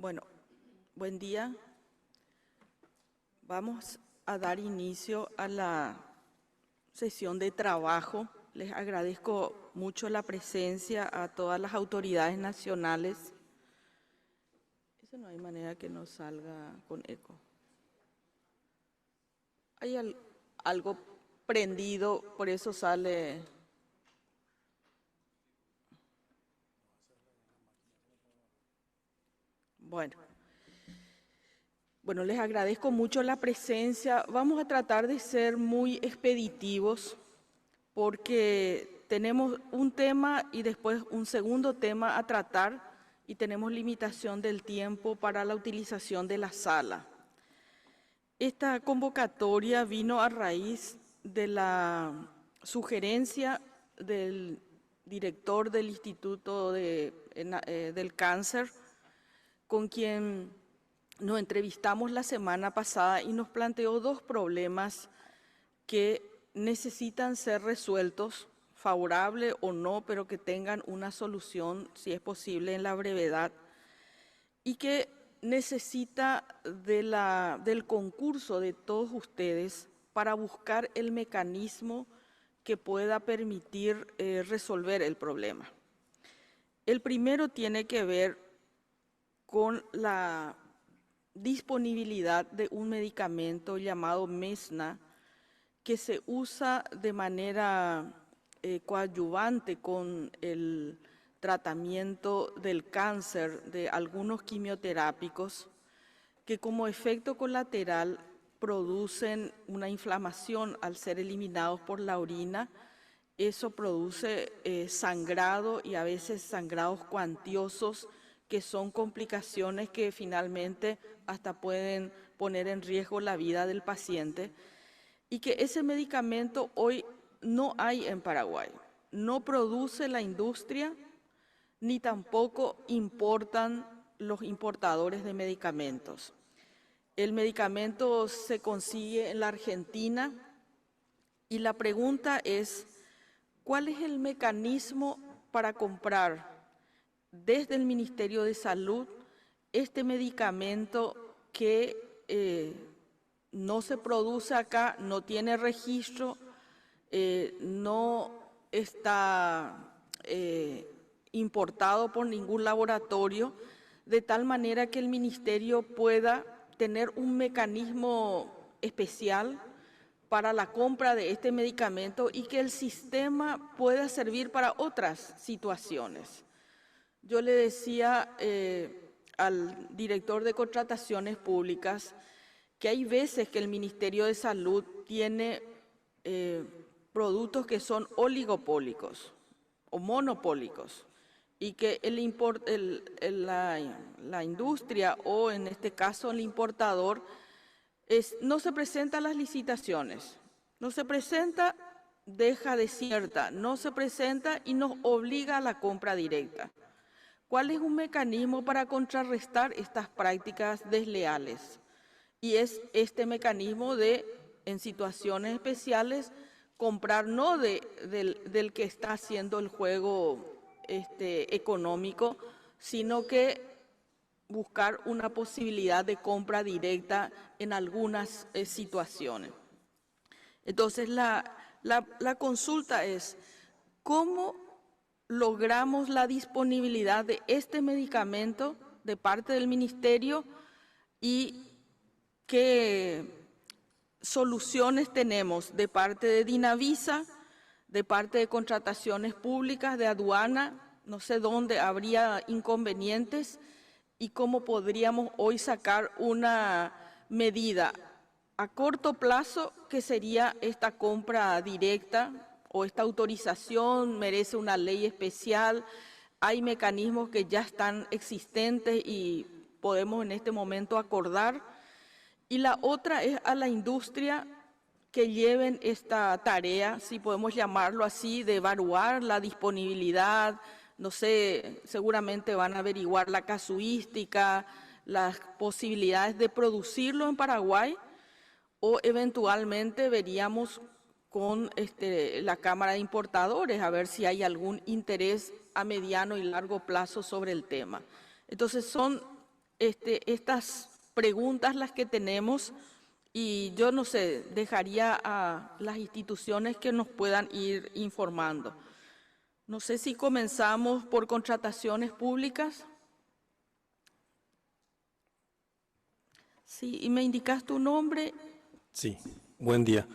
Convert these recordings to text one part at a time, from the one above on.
Bueno, buen día. Vamos a dar inicio a la sesión de trabajo. Les agradezco mucho la presencia a todas las autoridades nacionales. Eso no hay manera que no salga con eco. Hay algo prendido, por eso sale. Bueno, les agradezco mucho la presencia. Vamos a tratar de ser muy expeditivos porque tenemos un tema y después un segundo tema a tratar y tenemos limitación del tiempo para la utilización de la sala. Esta convocatoria vino a raíz de la sugerencia del director del Instituto del Cáncer, con quien nos entrevistamos la semana pasada y nos planteó dos problemas que necesitan ser resueltos, favorable o no, pero que tengan una solución, si es posible, en la brevedad, y que necesita del concurso de todos ustedes para buscar el mecanismo que pueda permitir resolver el problema. El primero tiene que ver con la disponibilidad de un medicamento llamado Mesna, que se usa de manera coadyuvante con el tratamiento del cáncer de algunos quimioterápicos, que como efecto colateral producen una inflamación al ser eliminados por la orina. Eso produce sangrado y a veces sangrados cuantiosos, que son complicaciones que finalmente hasta pueden poner en riesgo la vida del paciente, y que ese medicamento hoy no hay en Paraguay. No produce la industria, ni tampoco importan los importadores de medicamentos. El medicamento se consigue en la Argentina y la pregunta es, ¿cuál es el mecanismo para comprar desde el Ministerio de Salud este medicamento que no se produce acá, no tiene registro, no está importado por ningún laboratorio, de tal manera que el Ministerio pueda tener un mecanismo especial para la compra de este medicamento y que el sistema pueda servir para otras situaciones? Yo le decía al director de contrataciones públicas que hay veces que el Ministerio de Salud tiene productos que son oligopólicos o monopólicos y que la industria, o en este caso el importador, no se presenta a las licitaciones, no se presenta, deja desierta, no se presenta y nos obliga a la compra directa. ¿Cuál es un mecanismo para contrarrestar estas prácticas desleales? Y es este mecanismo de, en situaciones especiales, comprar no del que está haciendo el juego económico, sino que buscar una posibilidad de compra directa en algunas situaciones. Entonces, la consulta es, ¿cómo logramos la disponibilidad de este medicamento de parte del Ministerio y qué soluciones tenemos de parte de Dinavisa, de parte de contrataciones públicas, de aduana? No sé dónde habría inconvenientes y cómo podríamos hoy sacar una medida a corto plazo, que sería esta compra directa, o esta autorización merece una ley especial. Hay mecanismos que ya están existentes y podemos en este momento acordar. Y la otra es a la industria que lleven esta tarea, si podemos llamarlo así, de evaluar la disponibilidad. No sé, seguramente van a averiguar la casuística, las posibilidades de producirlo en Paraguay, o eventualmente veríamos con la Cámara de Importadores a ver si hay algún interés a mediano y largo plazo sobre el tema. Entonces son estas preguntas las que tenemos y yo no sé, dejaría a las instituciones que nos puedan ir informando. No sé si comenzamos por contrataciones públicas. Sí, y me indicas tu nombre. Sí, buen día.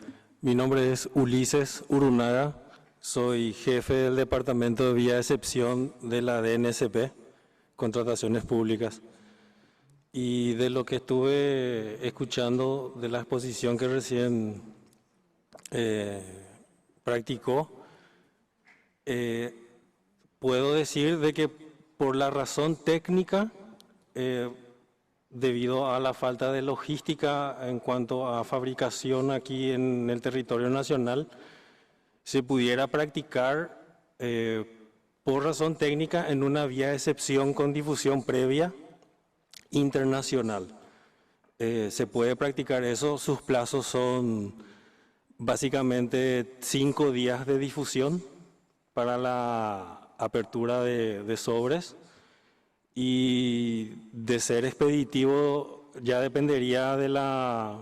Mi nombre es Ulises Urunaga, soy jefe del Departamento de Vía de Excepción de la DNSP, Contrataciones Públicas. Y de lo que estuve escuchando de la exposición que recién practicó, puedo decir de que por la razón técnica, debido a la falta de logística en cuanto a fabricación aquí en el territorio nacional, se pudiera practicar por razón técnica en una vía de excepción con difusión previa internacional. Se puede practicar eso, sus plazos son básicamente 5 días de difusión para la apertura de sobres. Y de ser expeditivo ya dependería de la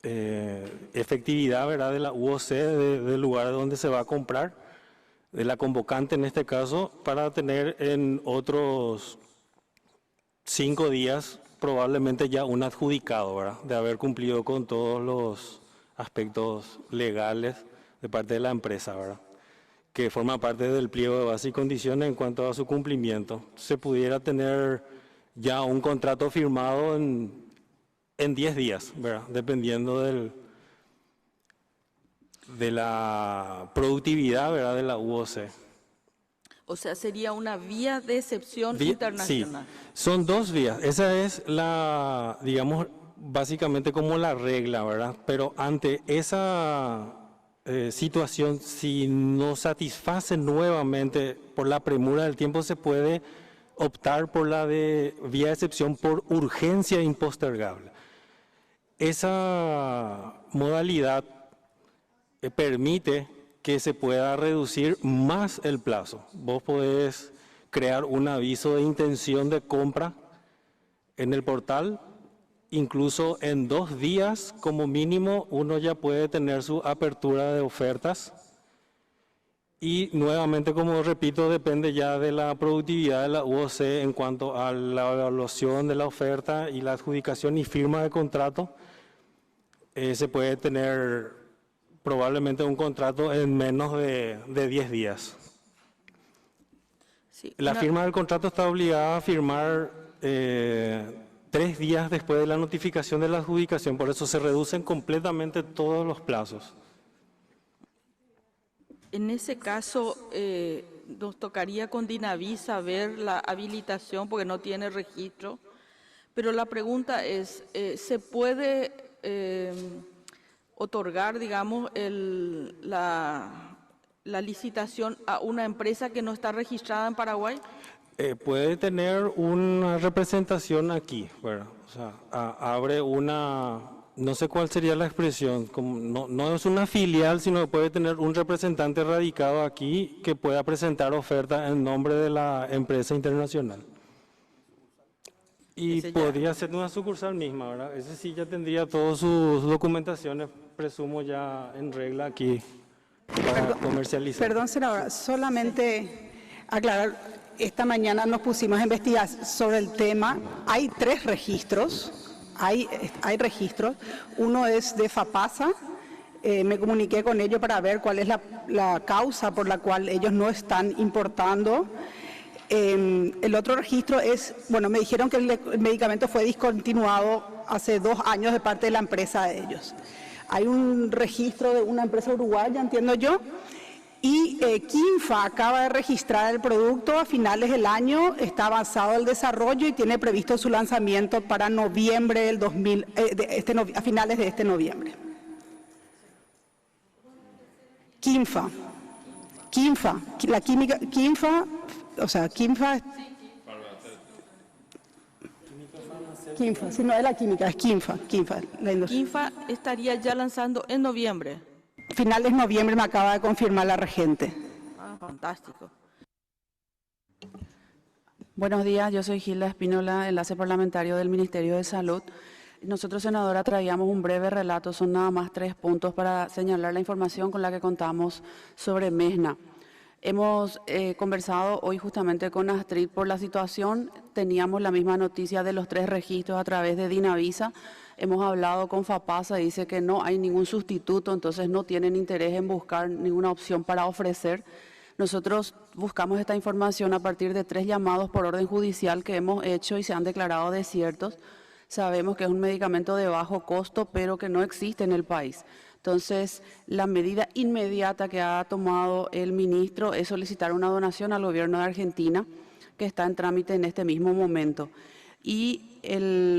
efectividad, ¿verdad?, de la UOC, del lugar donde se va a comprar, de la convocante en este caso, para tener en otros 5 días probablemente ya un adjudicado, ¿verdad?, de haber cumplido con todos los aspectos legales de parte de la empresa, ¿verdad?, que forma parte del pliego de base y condiciones en cuanto a su cumplimiento. Se pudiera tener ya un contrato firmado en 10 días, ¿verdad?, dependiendo de la productividad, ¿verdad?, de la UOC. O sea, sería una vía de excepción internacional. Sí, son 2 vías. Esa es la, digamos, básicamente como la regla, ¿verdad? Pero ante esa situación, si no satisface nuevamente por la premura del tiempo, se puede optar por la de vía de excepción por urgencia impostergable. Esa modalidad permite que se pueda reducir más el plazo. Vos podés crear un aviso de intención de compra en el portal. Incluso en 2 días, como mínimo, uno ya puede tener su apertura de ofertas. Y nuevamente, como repito, depende ya de la productividad de la UOC en cuanto a la evaluación de la oferta y la adjudicación y firma de contrato. Se puede tener probablemente un contrato en menos de 10 días. Sí, La firma del contrato está obligada a firmar 3 días después de la notificación de la adjudicación, por eso se reducen completamente todos los plazos. En ese caso, nos tocaría con Dinaví saber la habilitación porque no tiene registro, pero la pregunta es, ¿se puede otorgar, digamos, la licitación a una empresa que no está registrada en Paraguay? Puede tener una representación aquí, ¿verdad? O sea, abre una, no sé cuál sería la expresión, como no es una filial, sino que puede tener un representante radicado aquí que pueda presentar oferta en nombre de la empresa internacional. Y podría ser una sucursal misma, ¿verdad? Ese sí ya tendría todas sus documentaciones, presumo, ya en regla aquí para comercializar. Perdón, senadora, solamente aclarar. Esta mañana nos pusimos a investigar sobre el tema. Hay 3 registros, hay registros. Uno es de FAPASA. Me comuniqué con ellos para ver cuál es la causa por la cual ellos no están importando. El otro registro es, bueno, me dijeron que el medicamento fue discontinuado hace 2 años de parte de la empresa de ellos. Hay un registro de una empresa uruguaya, entiendo yo. Y Quinfa acaba de registrar el producto a finales del año, está avanzado el desarrollo y tiene previsto su lanzamiento para noviembre del a finales de este noviembre. Quinfa, la química, Quinfa, o sea, Quinfa, si no es la química, es Quinfa. La industria. Quinfa estaría ya lanzando en noviembre. Finales de noviembre me acaba de confirmar la regente. Ah, fantástico. Buenos días, yo soy Gilda Espínola, enlace parlamentario del Ministerio de Salud. Nosotros, senadora, traíamos un breve relato, son nada más 3 puntos para señalar la información con la que contamos sobre Mesna. Hemos conversado hoy justamente con Astrid por la situación, teníamos la misma noticia de los 3 registros a través de Dinavisa, hemos hablado con FAPASA, dice que no hay ningún sustituto, entonces no tienen interés en buscar ninguna opción para ofrecer. Nosotros buscamos esta información a partir de 3 llamados por orden judicial que hemos hecho y se han declarado desiertos. Sabemos que es un medicamento de bajo costo, pero que no existe en el país. Entonces, la medida inmediata que ha tomado el ministro es solicitar una donación al gobierno de Argentina, que está en trámite en este mismo momento. Y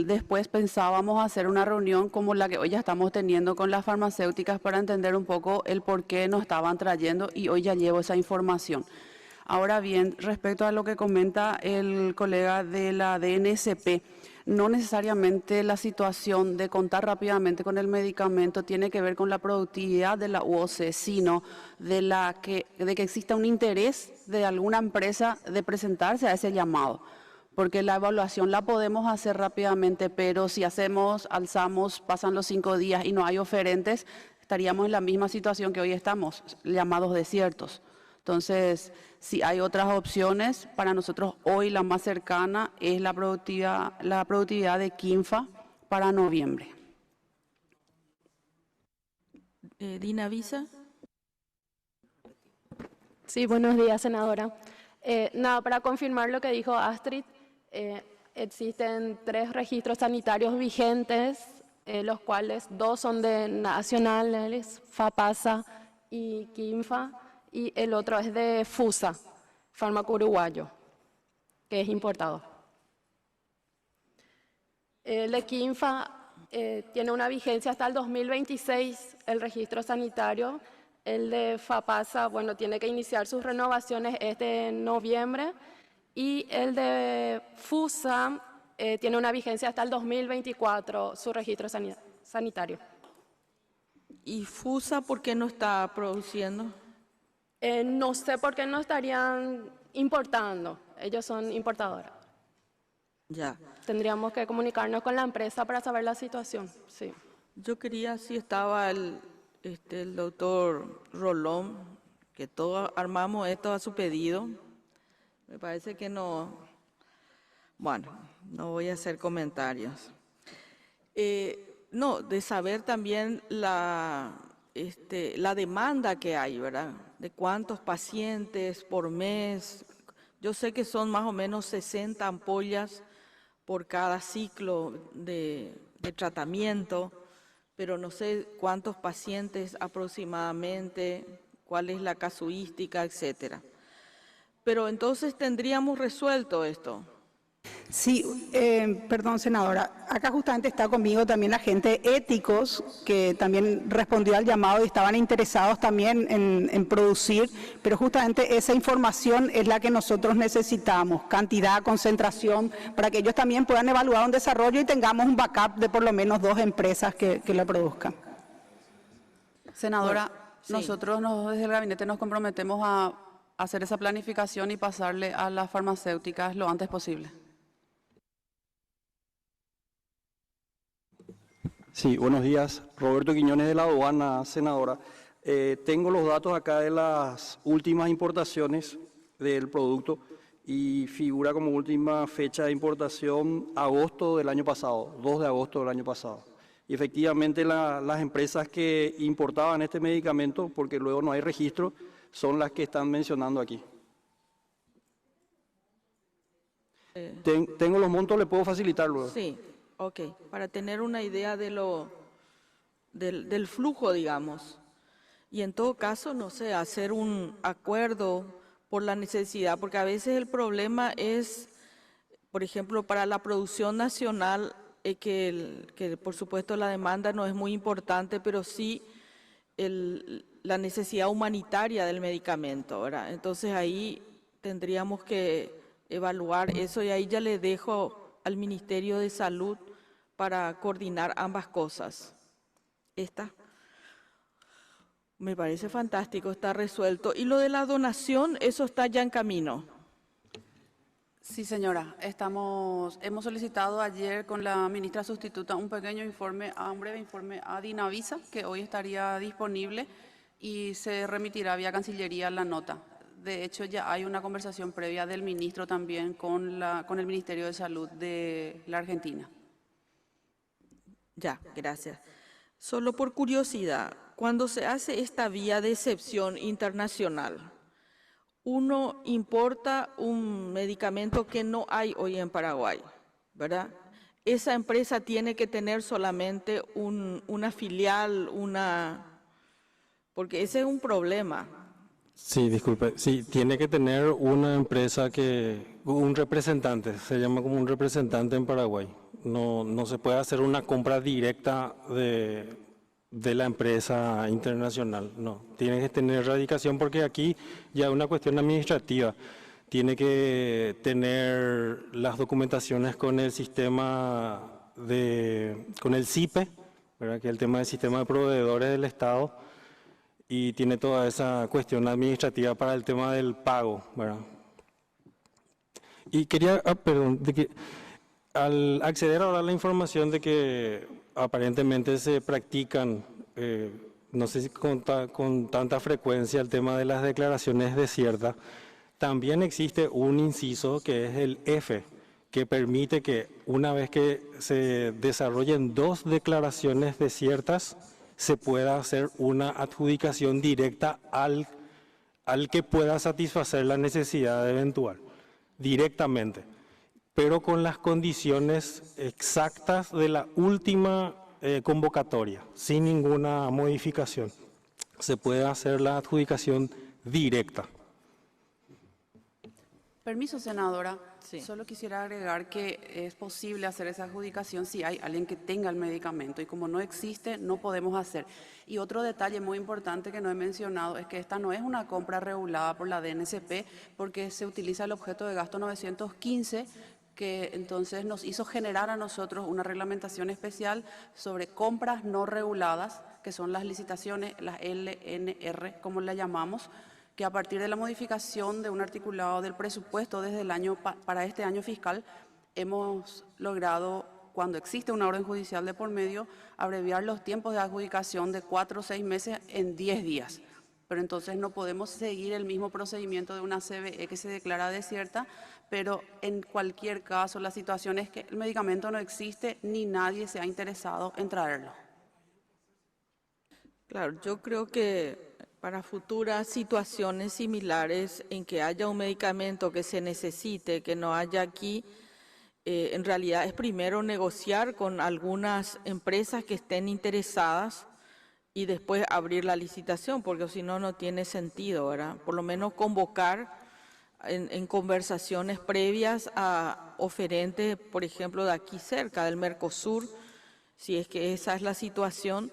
después pensábamos hacer una reunión como la que hoy ya estamos teniendo con las farmacéuticas para entender un poco el por qué nos estaban trayendo y hoy ya llevo esa información. Ahora bien, respecto a lo que comenta el colega de la DNSP, no necesariamente la situación de contar rápidamente con el medicamento tiene que ver con la productividad de la UOC, sino de que exista un interés de alguna empresa de presentarse a ese llamado. Porque la evaluación la podemos hacer rápidamente, pero si alzamos, pasan los 5 días y no hay oferentes, estaríamos en la misma situación que hoy estamos, llamados desiertos. Entonces, si hay otras opciones, para nosotros hoy la más cercana es la productividad de Quinfa para noviembre. Dinavisa. Sí, buenos días, senadora. Nada, para confirmar lo que dijo Astrid, existen 3 registros sanitarios vigentes, los cuales 2 son de nacionales, FAPASA y Quinfa, y el otro es de FUSA, fármaco uruguayo, que es importado. El de Quinfa tiene una vigencia hasta el 2026, el registro sanitario. El de FAPASA, bueno, tiene que iniciar sus renovaciones este noviembre. Y el de FUSA tiene una vigencia hasta el 2024, su registro sanitario. ¿Y FUSA por qué no está produciendo? No sé por qué no estarían importando. Ellos son importadoras. Ya. Tendríamos que comunicarnos con la empresa para saber la situación. Sí. Yo quería si estaba el doctor Rolón, que todos armamos esto a su pedido. Me parece que no. Bueno, no voy a hacer comentarios. No, de saber también la demanda que hay, ¿verdad? De cuántos pacientes por mes. Yo sé que son más o menos 60 ampollas por cada ciclo de tratamiento, pero no sé cuántos pacientes aproximadamente, cuál es la casuística, etcétera. Pero entonces tendríamos resuelto esto. Sí, perdón, senadora. Acá justamente está conmigo también la gente éticos que también respondió al llamado y estaban interesados también en producir, pero justamente esa información es la que nosotros necesitamos, cantidad, concentración, para que ellos también puedan evaluar un desarrollo y tengamos un backup de por lo menos 2 empresas que lo produzcan. Senadora, Bueno, sí. nosotros desde el gabinete nos comprometemos a hacer esa planificación y pasarle a las farmacéuticas lo antes posible. Sí, buenos días. Roberto Quiñones de la aduana, senadora. Tengo los datos acá de las últimas importaciones del producto y figura como última fecha de importación agosto del año pasado, 2 de agosto del año pasado. Y efectivamente las empresas que importaban este medicamento, porque luego no hay registro, son las que están mencionando aquí. Tengo los montos, le puedo facilitar luego. Sí, ok, para tener una idea de del flujo, digamos. Y en todo caso, no sé, hacer un acuerdo por la necesidad, porque a veces el problema es, por ejemplo, para la producción nacional, que por supuesto la demanda no es muy importante, pero sí la necesidad humanitaria del medicamento, ¿verdad? Entonces ahí tendríamos que evaluar eso y ahí ya le dejo al Ministerio de Salud para coordinar ambas cosas. Me parece fantástico, está resuelto. Y lo de la donación, eso está ya en camino. Sí, señora. Hemos solicitado ayer con la ministra sustituta un pequeño informe, un breve informe a Dinavisa, que hoy estaría disponible y se remitirá vía Cancillería la nota. De hecho, ya hay una conversación previa del ministro también con el Ministerio de Salud de la Argentina. Ya, gracias. Solo por curiosidad, cuando se hace esta vía de excepción internacional, uno importa un medicamento que no hay hoy en Paraguay, ¿verdad? Esa empresa tiene que tener solamente una filial, porque ese es un problema. Sí, disculpe. Sí, tiene que tener una empresa un representante, se llama como un representante en Paraguay. No se puede hacer una compra directa de la empresa internacional, no. Tiene que tener radicación porque aquí ya es una cuestión administrativa. Tiene que tener las documentaciones con el sistema con el CIPE, ¿verdad? Que es el tema del sistema de proveedores del Estado, y tiene toda esa cuestión administrativa para el tema del pago, ¿verdad? Y quería, perdón, al acceder ahora a la información de que aparentemente se practican, no sé si con tanta frecuencia, el tema de las declaraciones desiertas, también existe un inciso que es el F, que permite que una vez que se desarrollen 2 declaraciones desiertas, se pueda hacer una adjudicación directa al que pueda satisfacer la necesidad eventual, directamente, pero con las condiciones exactas de la última convocatoria, sin ninguna modificación. Se puede hacer la adjudicación directa. Permiso, senadora. Sí. Solo quisiera agregar que es posible hacer esa adjudicación si hay alguien que tenga el medicamento y como no existe, no podemos hacer. Y otro detalle muy importante que no he mencionado es que esta no es una compra regulada por la DNCP porque se utiliza el objeto de gasto 915, que entonces nos hizo generar a nosotros una reglamentación especial sobre compras no reguladas, que son las licitaciones, las LNR, como la llamamos, que a partir de la modificación de un articulado del presupuesto desde el año para este año fiscal, hemos logrado, cuando existe una orden judicial de por medio, abreviar los tiempos de adjudicación de 4 o 6 meses en 10 días. Pero entonces no podemos seguir el mismo procedimiento de una CBE que se declara desierta, pero en cualquier caso la situación es que el medicamento no existe ni nadie se ha interesado en traerlo. Claro, yo creo que para futuras situaciones similares en que haya un medicamento que se necesite, que no haya aquí, en realidad es primero negociar con algunas empresas que estén interesadas y después abrir la licitación, porque si no, no tiene sentido, ¿verdad? Por lo menos convocar en conversaciones previas a oferentes, por ejemplo, de aquí cerca, del Mercosur, si es que esa es la situación,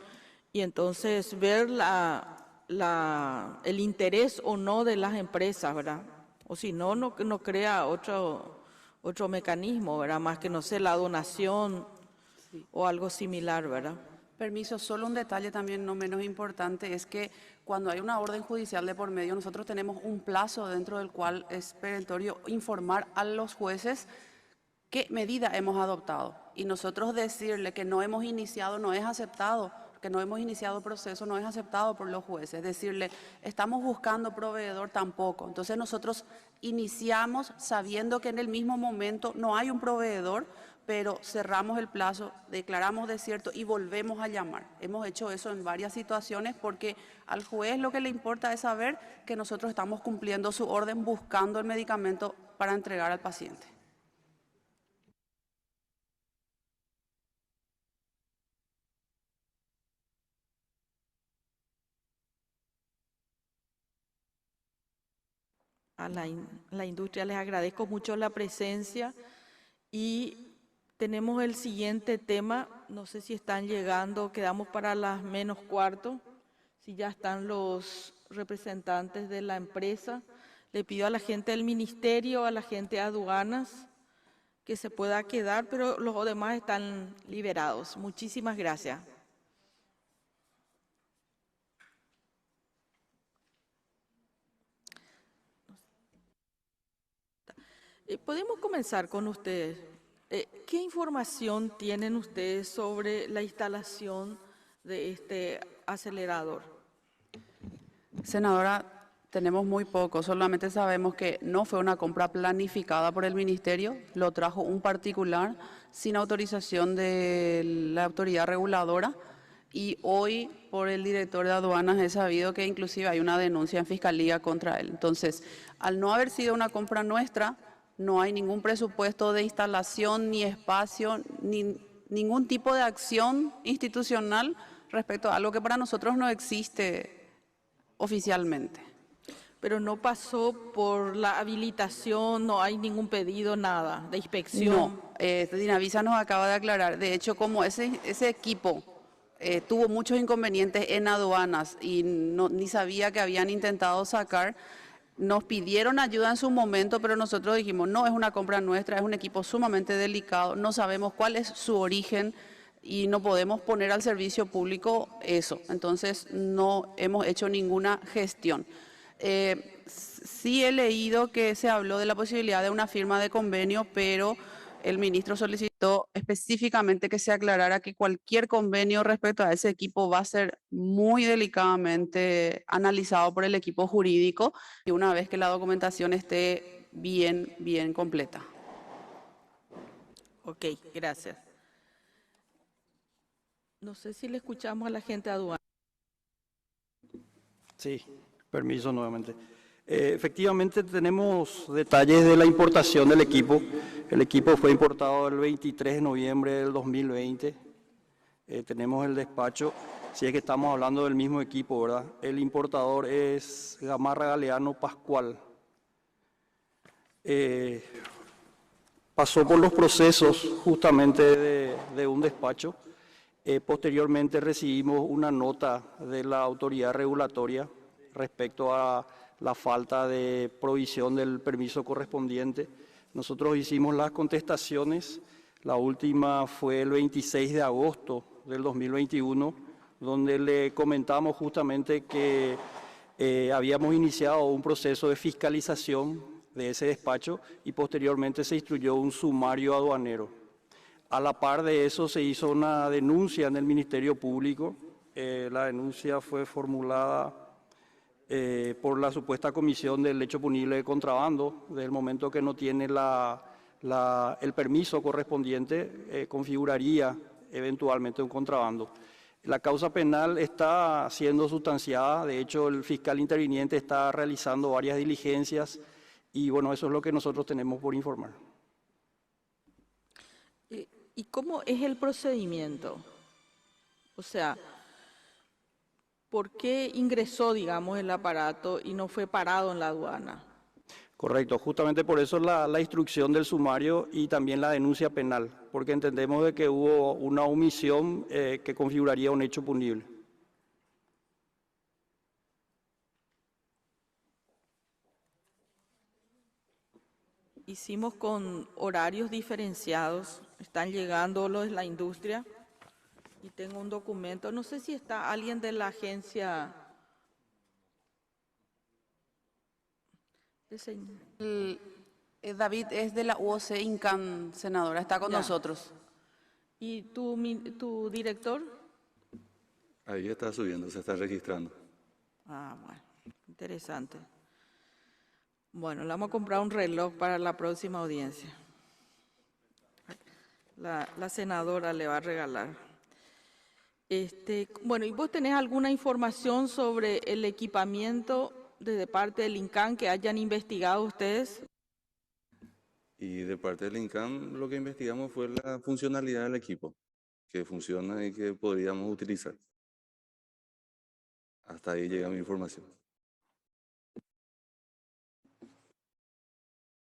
y entonces ver el interés o no de las empresas, ¿verdad? O si no, no crea otro mecanismo, ¿verdad? Más que, no sé, la donación o algo similar, ¿verdad? Permiso, solo un detalle también no menos importante es que cuando hay una orden judicial de por medio, nosotros tenemos un plazo dentro del cual es perentorio informar a los jueces qué medida hemos adoptado. Y nosotros decirle que no hemos iniciado no es aceptado, que no hemos iniciado proceso no es aceptado por los jueces. Decirle, estamos buscando proveedor tampoco. Entonces nosotros iniciamos sabiendo que en el mismo momento no hay un proveedor, pero cerramos el plazo, declaramos desierto y volvemos a llamar. Hemos hecho eso en varias situaciones porque al juez lo que le importa es saber que nosotros estamos cumpliendo su orden buscando el medicamento para entregar al paciente. A la industria les agradezco mucho la presencia y tenemos el siguiente tema, no sé si están llegando, quedamos para las menos cuarto, si ya están los representantes de la empresa. Le pido a la gente del ministerio, a la gente de aduanas, que se pueda quedar, pero los demás están liberados. Muchísimas gracias. Podemos comenzar con ustedes. ¿Qué información tienen ustedes sobre la instalación de este acelerador? Senadora, tenemos muy poco, solamente sabemos que no fue una compra planificada por el ministerio, lo trajo un particular sin autorización de la autoridad reguladora y hoy por el director de aduanas he sabido que inclusive hay una denuncia en fiscalía contra él. Entonces, al no haber sido una compra nuestra, no hay ningún presupuesto de instalación, ni espacio, ni ningún tipo de acción institucional respecto a algo que para nosotros no existe oficialmente. Pero no pasó por la habilitación, no hay ningún pedido, nada, de inspección. No, Dinavisa nos acaba de aclarar. De hecho, como ese equipo tuvo muchos inconvenientes en aduanas y ni sabía que habían intentado sacar, nos pidieron ayuda en su momento, pero nosotros dijimos, no es una compra nuestra, es un equipo sumamente delicado, no sabemos cuál es su origen y no podemos poner al servicio público eso. Entonces, no hemos hecho ninguna gestión. Sí he leído que se habló de la posibilidad de una firma de convenio, pero el ministro solicitó específicamente que se aclarara que cualquier convenio respecto a ese equipo va a ser muy delicadamente analizado por el equipo jurídico y una vez que la documentación esté bien completa. Ok, gracias. No sé si le escuchamos a la gente de aduana. Sí, permiso nuevamente. Efectivamente tenemos detalles de la importación del equipo. El equipo fue importado el 23 de noviembre del 2020. Tenemos el despacho, si es que estamos hablando del mismo equipo, ¿verdad? El importador es Gamarra Galeano Pascual. Pasó por los procesos justamente de un despacho. Posteriormente recibimos una nota de la autoridad regulatoria respecto a la falta de provisión del permiso correspondiente. Nosotros hicimos las contestaciones, la última fue el 26 de agosto del 2021, donde le comentamos justamente que habíamos iniciado un proceso de fiscalización de ese despacho y posteriormente se instruyó un sumario aduanero. A la par de eso se hizo una denuncia en el Ministerio Público. La denuncia fue formulada por la supuesta comisión del hecho punible de contrabando. Desde el momento que no tiene el permiso correspondiente, configuraría eventualmente un contrabando. La causa penal está siendo sustanciada. De hecho, el fiscal interviniente está realizando varias diligencias y bueno, eso es lo que nosotros tenemos por informar. ¿Y cómo es el procedimiento? O sea, ¿por qué ingresó, digamos, el aparato y no fue parado en la aduana? Correcto, justamente por eso la instrucción del sumario y también la denuncia penal, porque entendemos de que hubo una omisión que configuraría un hecho punible. Hicimos con horarios diferenciados, están llegando los de la industria y tengo un documento, no sé si está alguien de la agencia. David es de la UOC INCAN, senadora, está con nosotros. ¿Y tu director? Ahí está subiendo, se está registrando. Ah, bueno, interesante. Bueno, le vamos a comprar un reloj para la próxima audiencia. La senadora le va a regalar. Bueno, ¿y vos tenés alguna información sobre el equipamiento de parte del INCAN que hayan investigado ustedes? Y de parte del INCAN lo que investigamos fue la funcionalidad del equipo, que funciona y que podríamos utilizar. Hasta ahí llega mi información.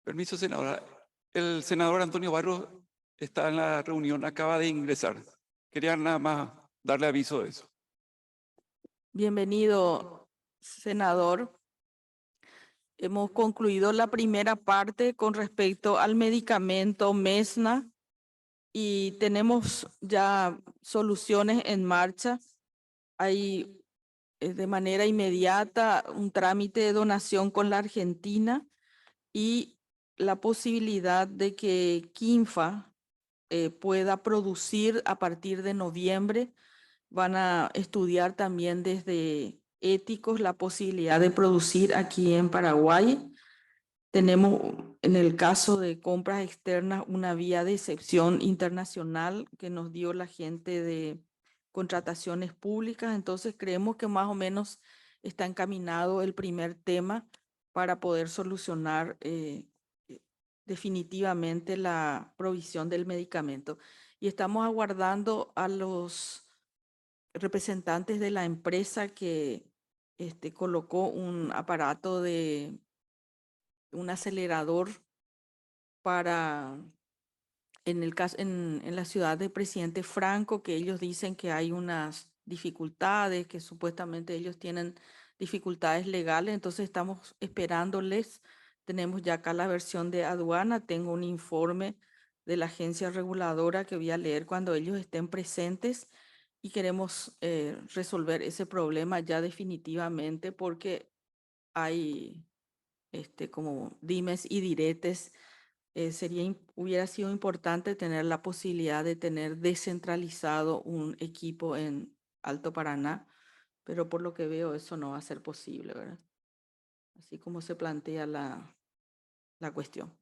Permiso, senadora. El senador Antonio Barros está en la reunión, acaba de ingresar. Quería nada más darle aviso de eso. Bienvenido, senador. Hemos concluido la primera parte con respecto al medicamento Mesna y tenemos ya soluciones en marcha. Hay de manera inmediata un trámite de donación con la Argentina y la posibilidad de que Quinfa pueda producir a partir de noviembre. Van a estudiar también desde éticos la posibilidad de producir aquí en Paraguay. Tenemos en el caso de compras externas una vía de excepción internacional que nos dio la gente de contrataciones públicas. Entonces creemos que más o menos está encaminado el primer tema para poder solucionar definitivamente la provisión del medicamento. Y estamos aguardando a los representantes de la empresa que colocó un aparato de un acelerador para, en el caso, en la ciudad de Presidente Franco, que ellos dicen que hay unas dificultades, que supuestamente ellos tienen dificultades legales, entonces estamos esperándoles. Tenemos ya acá la versión de aduana, tengo un informe de la agencia reguladora que voy a leer cuando ellos estén presentes y queremos resolver ese problema ya definitivamente porque hay como dimes y diretes. Hubiera sido importante tener la posibilidad de tener descentralizado un equipo en Alto Paraná, pero por lo que veo eso no va a ser posible, ¿verdad? Así como se plantea la cuestión.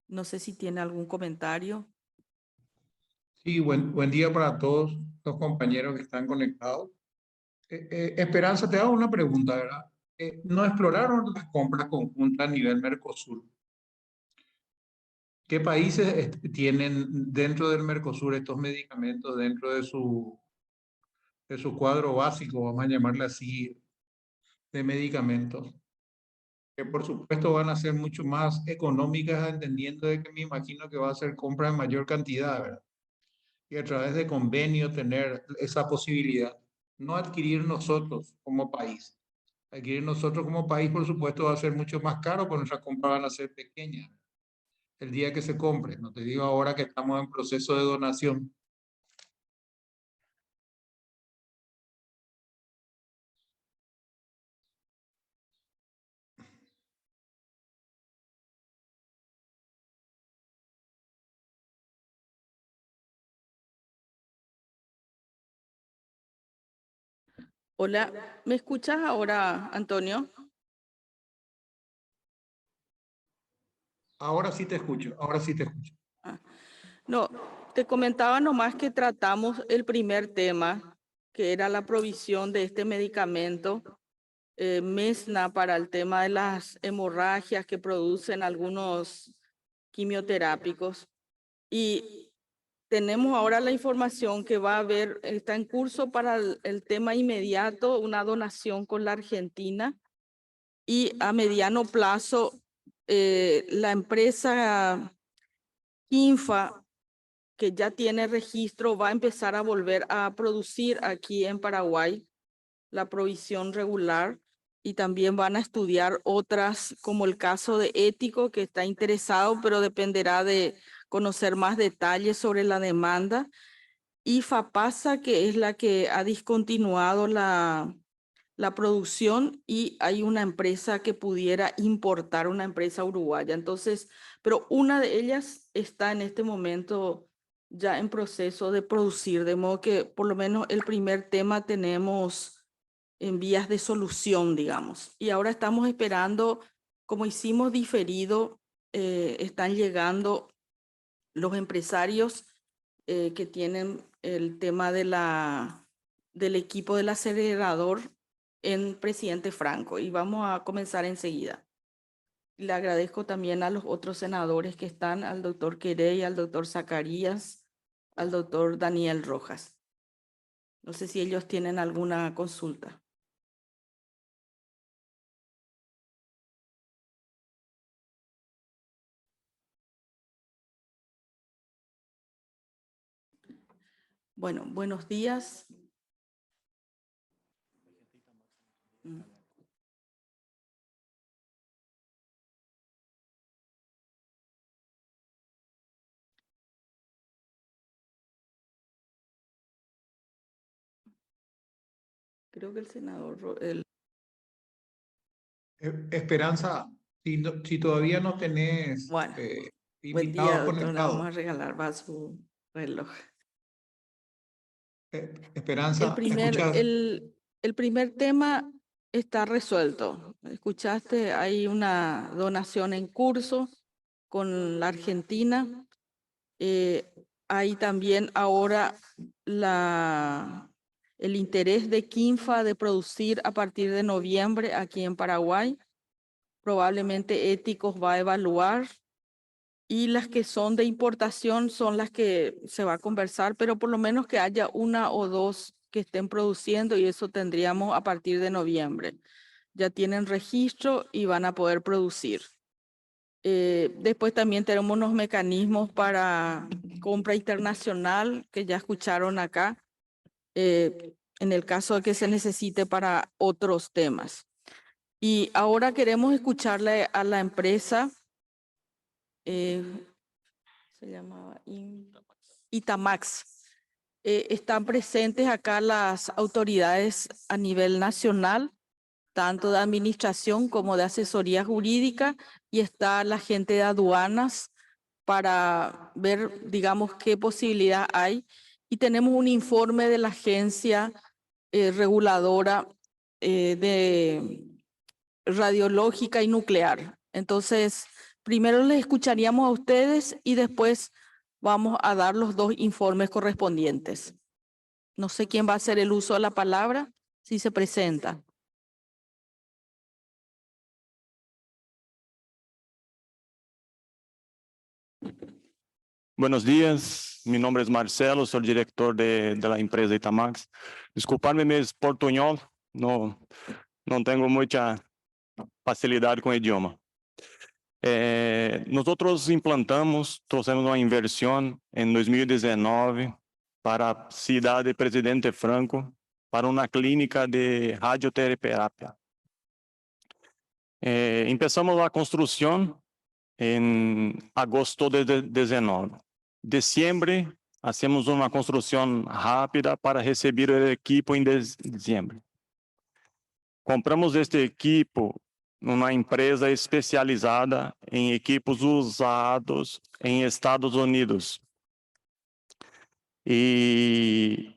No sé si tiene algún comentario. Sí, buen día para todos los compañeros que están conectados. Esperanza, te hago una pregunta, ¿verdad? ¿No exploraron las compras conjuntas a nivel Mercosur? ¿Qué países tienen dentro del Mercosur estos medicamentos dentro de su cuadro básico, vamos a llamarle así, de medicamentos? Que por supuesto van a ser mucho más económicas, entendiendo de que me imagino que va a ser compra en mayor cantidad, ¿verdad? Y a través de convenio tener esa posibilidad. No adquirir nosotros como país. Adquirir nosotros como país, por supuesto, va a ser mucho más caro, porque nuestras compras van a ser pequeñas el día que se compre. No te digo ahora que estamos en proceso de donación. Hola, ¿me escuchas ahora, Antonio? Ahora sí te escucho, ahora sí te escucho. Ah, no, te comentaba nomás que tratamos el primer tema, que era la provisión de este medicamento, Mesna, para el tema de las hemorragias que producen algunos quimioterápicos. Y tenemos ahora la información que va a haber, está en curso para el tema inmediato, una donación con la Argentina. Y a mediano plazo, la empresa Quinfa, que ya tiene registro, va a empezar a volver a producir aquí en Paraguay la provisión regular y también van a estudiar otras, como el caso de Ético, que está interesado, pero dependerá de conocer más detalles sobre la demanda. Y FAPASA, que es la que ha discontinuado la producción y hay una empresa que pudiera importar, una empresa uruguaya. Entonces, pero una de ellas está en este momento ya en proceso de producir, de modo que por lo menos el primer tema tenemos en vías de solución, digamos. Y ahora estamos esperando, como hicimos diferido, están llegando los empresarios que tienen el tema del equipo del acelerador en Presidente Franco y vamos a comenzar enseguida. Le agradezco también a los otros senadores que están, al doctor Querey, al doctor Zacarías, al doctor Daniel Rojas. No sé si ellos tienen alguna consulta. Bueno, buenos días. Creo que el senador, Esperanza, Si todavía no tenés Bueno, buen invitados día, doctor. Le conectados, vamos a regalar va su reloj. Esperanza, ¿escuchas? El primer tema está resuelto. Escuchaste, hay una donación en curso con la Argentina. Hay también ahora el interés de Quinfa de producir a partir de noviembre aquí en Paraguay. Probablemente Éticos va a evaluar. Y las que son de importación son las que se va a conversar, pero por lo menos que haya una o dos que estén produciendo y eso tendríamos a partir de noviembre. Ya tienen registro y van a poder producir. Después también tenemos unos mecanismos para compra internacional que ya escucharon acá, en el caso de que se necesite para otros temas. Y ahora queremos escucharle a la empresa. Se llamaba Itamax. Están presentes acá las autoridades a nivel nacional, tanto de administración como de asesoría jurídica, y está la gente de aduanas para ver, digamos, qué posibilidad hay. Y tenemos un informe de la agencia reguladora de radiológica y nuclear. Entonces, primero les escucharíamos a ustedes y después vamos a dar los dos informes correspondientes. No sé quién va a hacer el uso de la palabra, si se presenta. Buenos días, mi nombre es Marcelo, soy el director de la empresa Itamax. Disculparme mi portuñol, no tengo mucha facilidad con el idioma. Nosotros implantamos, trouxemos uma inversión en 2019 para a cidade de Presidente Franco, para uma clínica de radioterapia. Empezamos a construção em agosto de 19. Diciembre, hacemos uma construção rápida para receber o equipo em dezembro. Compramos este equipo numa empresa especializada em equipos usados em Estados Unidos. E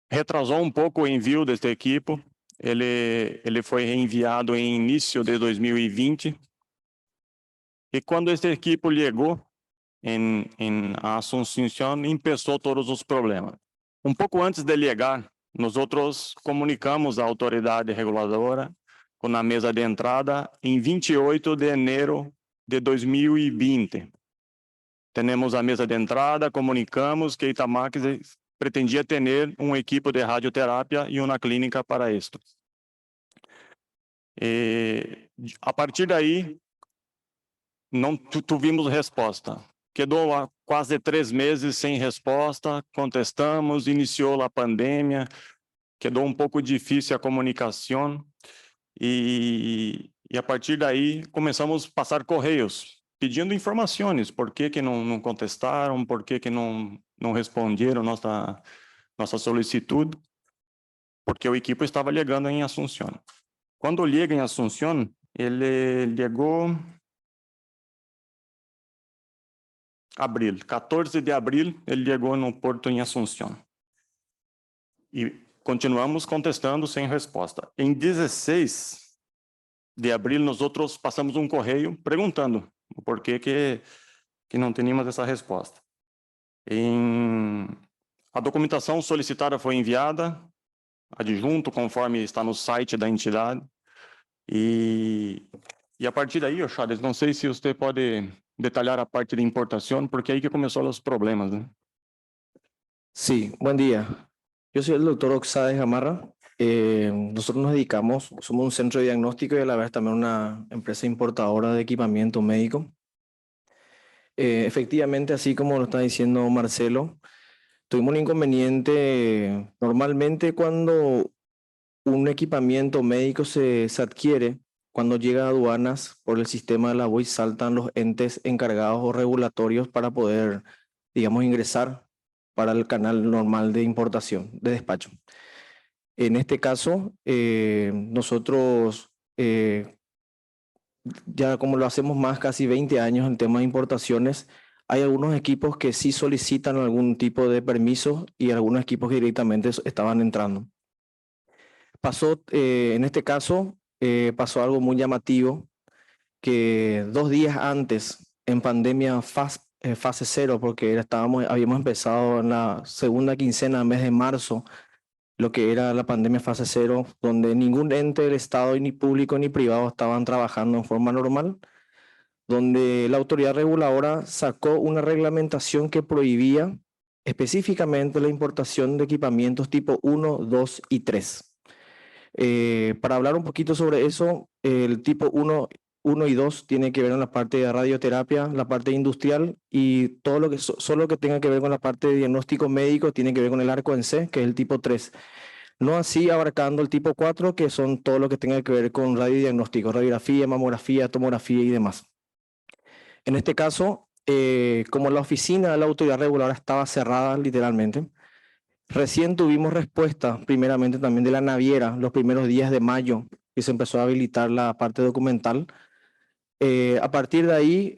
retrasou um pouco o envio deste equipo. Ele foi enviado em início de 2020. E quando este equipo chegou em Assunção, começou todos os problemas. Um pouco antes de chegar, nós comunicamos à autoridade reguladora com a mesa de entrada em 28 de janeiro de 2020. Temos a mesa de entrada, comunicamos que Itamax pretendia ter um equipo de radioterapia e uma clínica para isto. A partir daí, não tivemos resposta. Quedou há quase 3 meses sem resposta, contestamos, iniciou a pandemia, quedou um pouco difícil a comunicação e a partir daí começamos a passar correios, pedindo informações, por que não contestaram, por que não responderam nossa solicitude, porque o equipo estava chegando em Assunção. Quando chega em Assunção, ele chegou abril, 14 de abril, ele chegou no porto em Assunção. E continuamos contestando sem resposta. Em 16 de abril, nós passamos um correio perguntando por que não tínhamos essa resposta. A documentação solicitada foi enviada, adjunto, conforme está no site da entidade. E a partir daí, Charles, não sei se você pode detalhar a parte de importação, porque aí que começaram os problemas, né? Sí, buen día. Yo soy el doctor Oxades Gamarra. Nosotros nos dedicamos, somos un centro de diagnóstico y a la vez también una empresa importadora de equipamiento médico. Efectivamente, así como lo está diciendo Marcelo, tuvimos un inconveniente. Normalmente cuando un equipamiento médico se adquiere, cuando llega a aduanas por el sistema de la VOI, saltan los entes encargados o regulatorios para poder, digamos, ingresar para el canal normal de importación, de despacho. En este caso, nosotros ya como lo hacemos más casi 20 años en temas de importaciones, hay algunos equipos que sí solicitan algún tipo de permiso y algunos equipos que directamente estaban entrando. Pasó, en este caso, pasó algo muy llamativo, que 2 días antes, en pandemia fase 0, porque habíamos empezado en la segunda quincena del mes de marzo, lo que era la pandemia fase 0, donde ningún ente del Estado, ni público ni privado, estaban trabajando en forma normal, donde la autoridad reguladora sacó una reglamentación que prohibía específicamente la importación de equipamientos tipo 1, 2 y 3. Para hablar un poquito sobre eso, el tipo 1 y 2 tiene que ver en la parte de radioterapia, la parte industrial, y todo lo que solo que tenga que ver con la parte de diagnóstico médico tiene que ver con el arco en C, que es el tipo 3. No así abarcando el tipo 4, que son todo lo que tenga que ver con radiodiagnóstico, radiografía, mamografía, tomografía y demás. En este caso, como la oficina de la autoridad reguladora estaba cerrada literalmente, recién tuvimos respuesta, primeramente también de la naviera, los primeros días de mayo, que se empezó a habilitar la parte documental. A partir de ahí,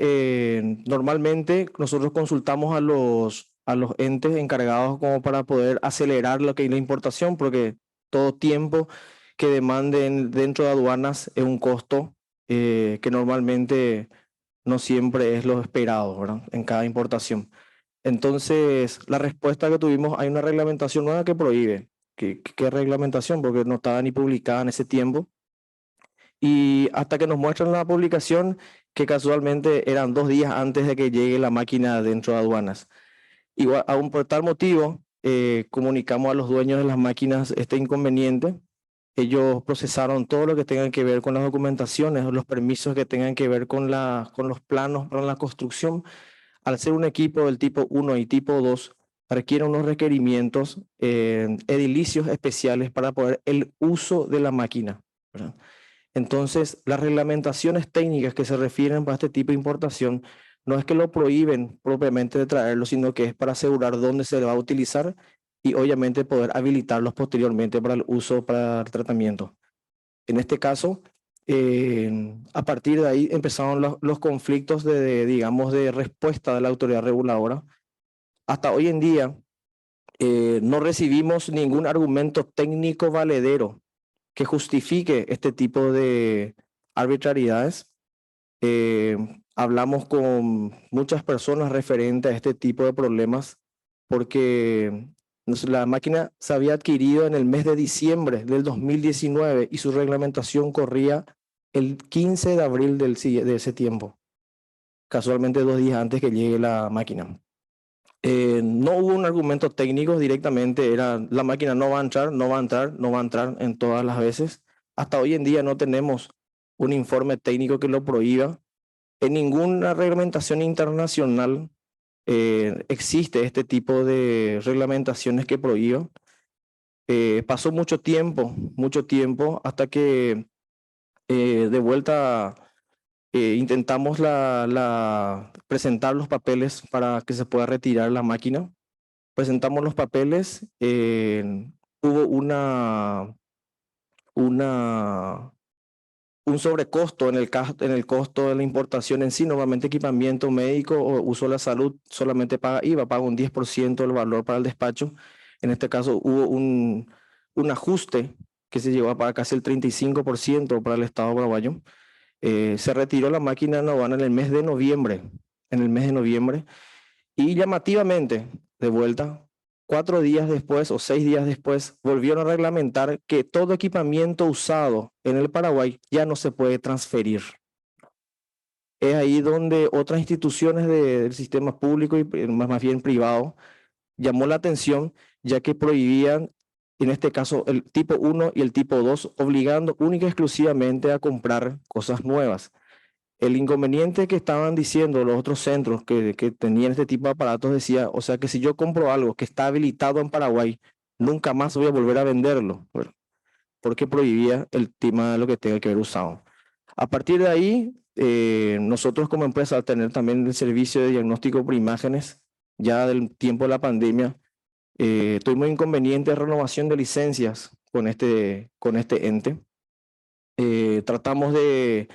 normalmente nosotros consultamos a los entes encargados como para poder acelerar lo que es la importación, porque todo tiempo que demanden dentro de aduanas es un costo que normalmente no siempre es lo esperado, ¿verdad? En cada importación. Entonces, la respuesta que tuvimos, hay una reglamentación nueva que prohíbe. ¿Qué reglamentación? Porque no estaba ni publicada en ese tiempo. Y hasta que nos muestran la publicación, que casualmente eran 2 días antes de que llegue la máquina dentro de aduanas. Igual, aún por tal motivo, comunicamos a los dueños de las máquinas este inconveniente. Ellos procesaron todo lo que tenga que ver con las documentaciones, los permisos que tengan que ver con los planos para la construcción. Al ser un equipo del tipo 1 y tipo 2, requiere unos requerimientos edilicios especiales para poder el uso de la máquina, ¿verdad? Entonces, las reglamentaciones técnicas que se refieren para este tipo de importación no es que lo prohíben propiamente de traerlo, sino que es para asegurar dónde se le va a utilizar y obviamente poder habilitarlos posteriormente para el uso, para el tratamiento. En este caso, a partir de ahí empezaron los conflictos digamos, de respuesta de la autoridad reguladora. Hasta hoy en día no recibimos ningún argumento técnico valedero que justifique este tipo de arbitrariedades. Hablamos con muchas personas referentes a este tipo de problemas porque la máquina se había adquirido en el mes de diciembre del 2019 y su reglamentación corría el 15 de abril de ese tiempo, casualmente 2 días antes que llegue la máquina. No hubo un argumento técnico, directamente era la máquina no va a entrar, no va a entrar, no va a entrar en todas las veces. Hasta hoy en día no tenemos un informe técnico que lo prohíba. En ninguna reglamentación internacional existe este tipo de reglamentaciones que prohíban. Pasó mucho tiempo hasta que de vuelta intentamos presentar los papeles para que se pueda retirar la máquina. Presentamos los papeles, hubo un sobrecosto en el costo de la importación en sí. Normalmente equipamiento médico o uso de la salud solamente paga IVA, paga un 10% del valor para el despacho. En este caso hubo un ajuste que se llegó a pagar casi el 35% para el Estado paraguayo. Se retiró la máquina en aduana en el mes de noviembre, y llamativamente, de vuelta, 4 días después o 6 días después, volvieron a reglamentar que todo equipamiento usado en el Paraguay ya no se puede transferir. Es ahí donde otras instituciones del sistema público y más bien privado llamó la atención, ya que prohibían, en este caso, el tipo 1 y el tipo 2, obligando única y exclusivamente a comprar cosas nuevas. El inconveniente que estaban diciendo los otros centros que tenían este tipo de aparatos decía, o sea que si yo compro algo que está habilitado en Paraguay, nunca más voy a volver a venderlo, ¿verdad? Porque prohibía el tema de lo que tenga que ver usado. A partir de ahí, nosotros como empresa, al tener también el servicio de diagnóstico por imágenes, ya del tiempo de la pandemia, tuvimos inconveniente de renovación de licencias con este ente. Tratamos de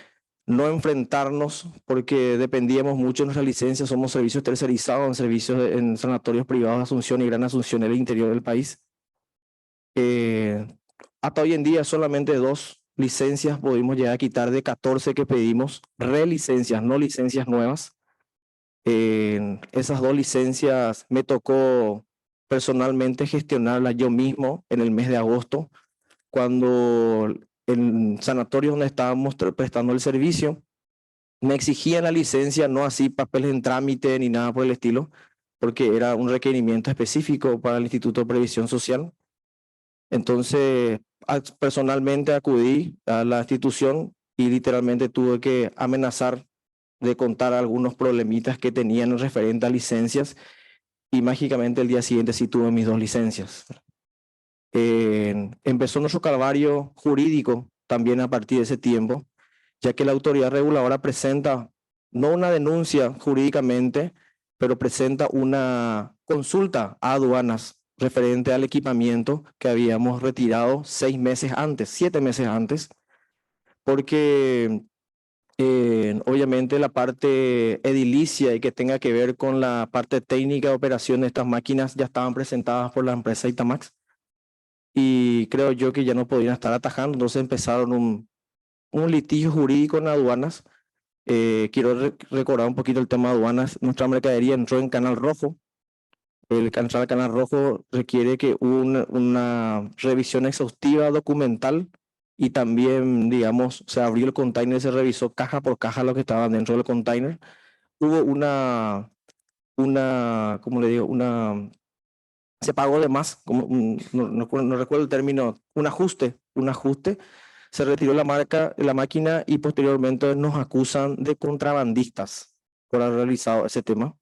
no enfrentarnos porque dependíamos mucho de nuestras licencias, somos servicios tercerizados en servicios en sanatorios privados de Asunción y Gran Asunción en el interior del país. Hasta hoy en día solamente 2 licencias pudimos llegar a quitar de 14 que pedimos, relicencias, no licencias nuevas. Esas 2 licencias me tocó personalmente gestionarlas yo mismo en el mes de agosto, cuando en sanatorios donde estábamos prestando el servicio me exigían la licencia, no así papeles en trámite ni nada por el estilo, porque era un requerimiento específico para el Instituto de Previsión Social. Entonces, personalmente acudí a la institución y literalmente tuve que amenazar de contar algunos problemitas que tenían en referente a licencias, y mágicamente el día siguiente sí tuve mis 2 licencias. Empezó nuestro calvario jurídico también a partir de ese tiempo, ya que la autoridad reguladora presenta no una denuncia jurídicamente, pero presenta una consulta a aduanas referente al equipamiento que habíamos retirado 6 meses antes, 7 meses antes, porque obviamente la parte edilicia y que tenga que ver con la parte técnica de operación de estas máquinas ya estaban presentadas por la empresa Itamax, y creo yo que ya no podían estar atajando, entonces empezaron un litigio jurídico en aduanas. Quiero recordar un poquito el tema de aduanas. Nuestra mercadería entró en Canal Rojo. El entrar al Canal Rojo requiere que una revisión exhaustiva documental, y también, digamos, se abrió el container y se revisó caja por caja lo que estaba dentro del container. Hubo ¿cómo le digo? Se pagó de más, no recuerdo el término, un ajuste. Se retiró la máquina y posteriormente nos acusan de contrabandistas por haber realizado ese tema.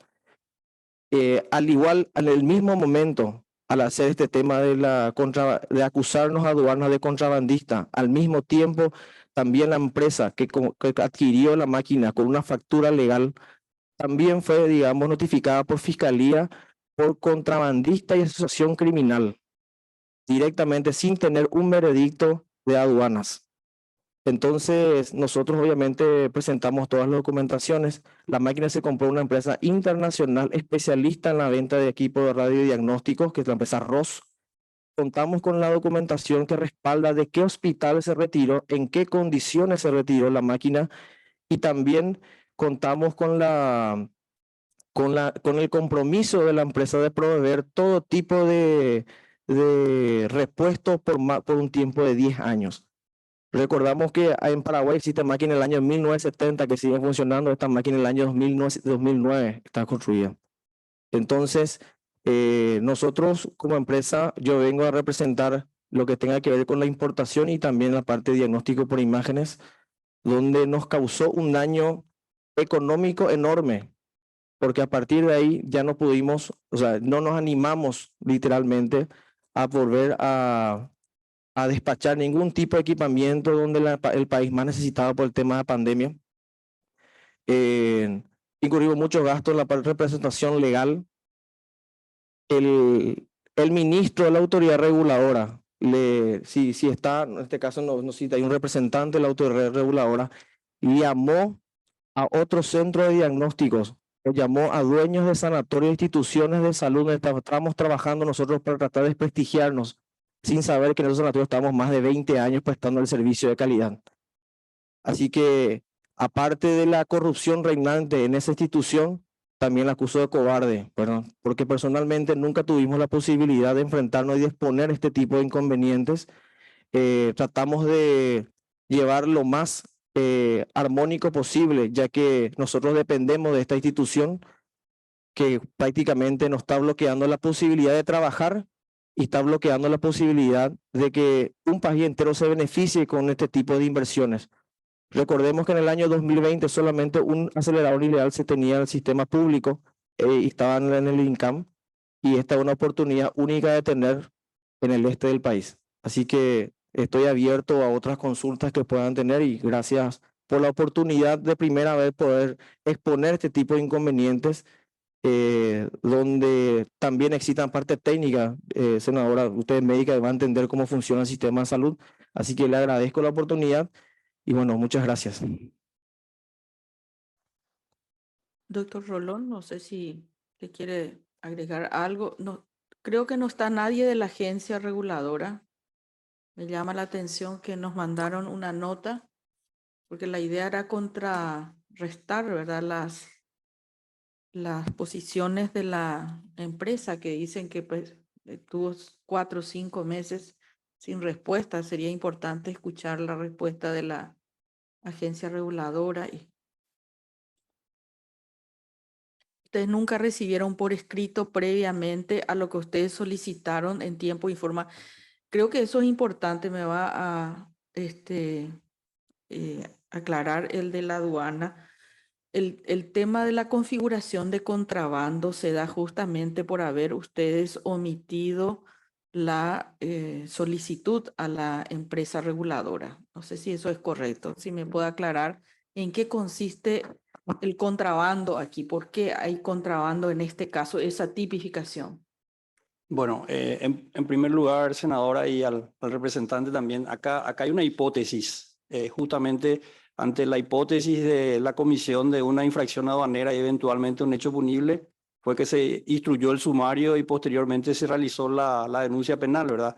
Al igual, en el mismo momento, al hacer este tema de acusarnos a aduanas de contrabandista, al mismo tiempo también la empresa que adquirió la máquina con una factura legal también fue, digamos, notificada por Fiscalía por contrabandista y asociación criminal, directamente sin tener un veredicto de aduanas. Entonces, nosotros obviamente presentamos todas las documentaciones. La máquina se compró una empresa internacional especialista en la venta de equipos de radiodiagnósticos, que es la empresa ROS. Contamos con la documentación que respalda de qué hospital se retiró, en qué condiciones se retiró la máquina, y también contamos con el compromiso de la empresa de proveer todo tipo de repuestos por un tiempo de 10 años. Recordamos que en Paraguay existe máquina en el año 1970 que sigue funcionando. Esta máquina en el año 2009 está construida. Entonces, nosotros como empresa, yo vengo a representar lo que tenga que ver con la importación y también la parte de diagnóstico por imágenes, donde nos causó un daño económico enorme, porque a partir de ahí ya no pudimos, o sea, no nos animamos literalmente a volver a despachar ningún tipo de equipamiento donde el país más necesitaba por el tema de la pandemia. Incurrimos muchos gastos en la parte de representación legal. El ministro de la autoridad reguladora, si está, en este caso no cita, hay un representante de la autoridad reguladora, llamó a otro centro de diagnósticos, llamó a dueños de sanatorios e instituciones de salud donde estábamos trabajando nosotros para tratar de desprestigiarnos, sin saber que en esos sanatorios estamos más de 20 años prestando el servicio de calidad. Así que, aparte de la corrupción reinante en esa institución, también la acusó de cobarde, porque personalmente nunca tuvimos la posibilidad de enfrentarnos y de exponer este tipo de inconvenientes. Tratamos de llevar lo más armónico posible, ya que nosotros dependemos de esta institución que prácticamente nos está bloqueando la posibilidad de trabajar y está bloqueando la posibilidad de que un país entero se beneficie con este tipo de inversiones. Recordemos que en el año 2020 solamente un acelerador ilegal se tenía en el sistema público y estaban en el INCAM, y esta es una oportunidad única de tener en el este del país. Así que estoy abierto a otras consultas que puedan tener, y gracias por la oportunidad de primera vez poder exponer este tipo de inconvenientes, donde también existen parte técnica. Senadora, usted es médica y va a entender cómo funciona el sistema de salud, así que le agradezco la oportunidad y bueno, muchas gracias. Doctor Rolón, no sé si le quiere agregar algo. No, creo que no está nadie de la agencia reguladora. Me llama la atención que nos mandaron una nota, porque la idea era contrarrestar, ¿verdad? Las posiciones de la empresa que dicen que pues, tuvo 4 o 5 meses sin respuesta. Sería importante escuchar la respuesta de la agencia reguladora. Y ustedes nunca recibieron por escrito previamente a lo que ustedes solicitaron en tiempo y forma. Creo que eso es importante. Me va a aclarar el de la aduana. El tema de la configuración de contrabando se da justamente por haber ustedes omitido la solicitud a la empresa reguladora. No sé si eso es correcto. Si me puede aclarar en qué consiste el contrabando aquí, por qué hay contrabando en este caso, esa tipificación. Bueno, en primer lugar, senadora, y al representante también, acá hay una hipótesis, justamente ante la hipótesis de la comisión de una infracción aduanera y eventualmente un hecho punible, fue que se instruyó el sumario y posteriormente se realizó la denuncia penal, ¿verdad?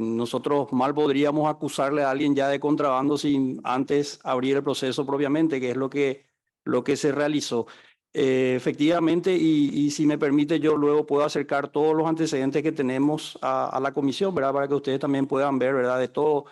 Nosotros mal podríamos acusarle a alguien ya de contrabando sin antes abrir el proceso propiamente, que es lo que se realizó. Efectivamente, y si me permite, yo luego puedo acercar todos los antecedentes que tenemos a la comisión, ¿verdad? Para que ustedes también puedan ver, ¿verdad? De todos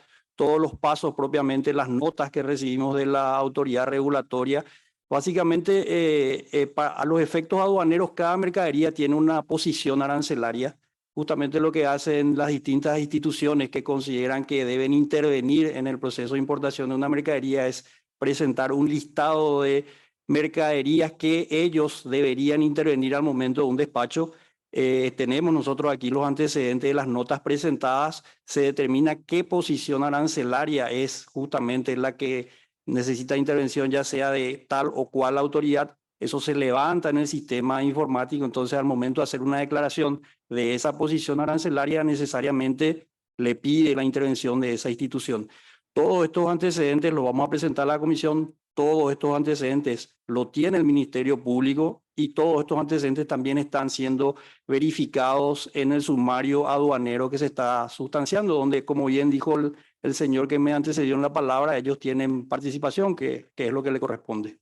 los pasos propiamente, las notas que recibimos de la autoridad regulatoria. Básicamente, a los efectos aduaneros, cada mercadería tiene una posición arancelaria. Justamente lo que hacen las distintas instituciones que consideran que deben intervenir en el proceso de importación de una mercadería es presentar un listado de mercaderías que ellos deberían intervenir al momento de un despacho. Tenemos nosotros aquí los antecedentes de las notas presentadas, se determina qué posición arancelaria es justamente la que necesita intervención, ya sea de tal o cual autoridad. Eso se levanta en el sistema informático, entonces al momento de hacer una declaración de esa posición arancelaria necesariamente le pide la intervención de esa institución. Todos estos antecedentes los vamos a presentar a la comisión. Todos estos antecedentes lo tiene el Ministerio Público y todos estos antecedentes también están siendo verificados en el sumario aduanero que se está sustanciando, donde, como bien dijo el señor que me antecedió en la palabra, ellos tienen participación, que es lo que le corresponde.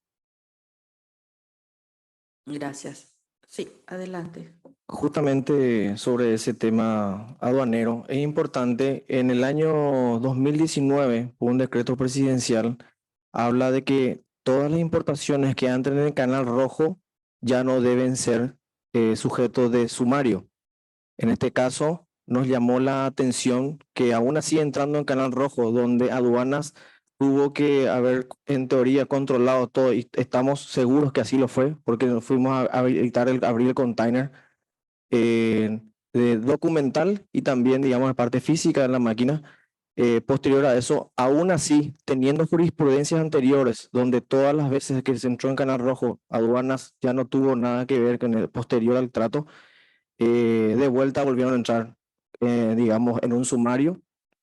Gracias. Sí, adelante. Justamente sobre ese tema aduanero, es importante, en el año 2019, un decreto presidencial habla de que todas las importaciones que entren en el Canal Rojo ya no deben ser sujetos de sumario. En este caso, nos llamó la atención que aún así entrando en Canal Rojo, donde aduanas tuvo que haber en teoría controlado todo, y estamos seguros que así lo fue, porque nos fuimos a habilitar abrir el container de documental y también, digamos, la parte física de la máquina. Posterior a eso, aún así, teniendo jurisprudencias anteriores, donde todas las veces que se entró en Canal Rojo, aduanas ya no tuvo nada que ver con el posterior al trato, de vuelta volvieron a entrar, digamos, en un sumario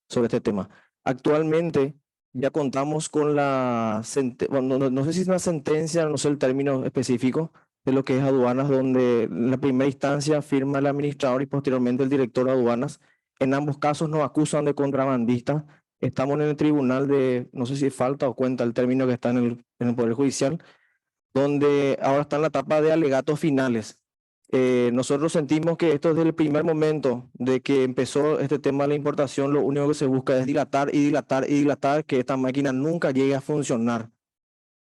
sobre este tema. Actualmente ya contamos con bueno, no sé si es una sentencia, no sé el término específico de lo que es aduanas, donde en la primera instancia firma el administrador y posteriormente el director de aduanas. En ambos casos nos acusan de contrabandistas. Estamos en el tribunal de, no sé si falta o cuenta el término que está en el Poder Judicial, donde ahora está en la etapa de alegatos finales. Nosotros sentimos que esto desde el primer momento de que empezó este tema de la importación, lo único que se busca es dilatar y dilatar y dilatar, que esta máquina nunca llegue a funcionar.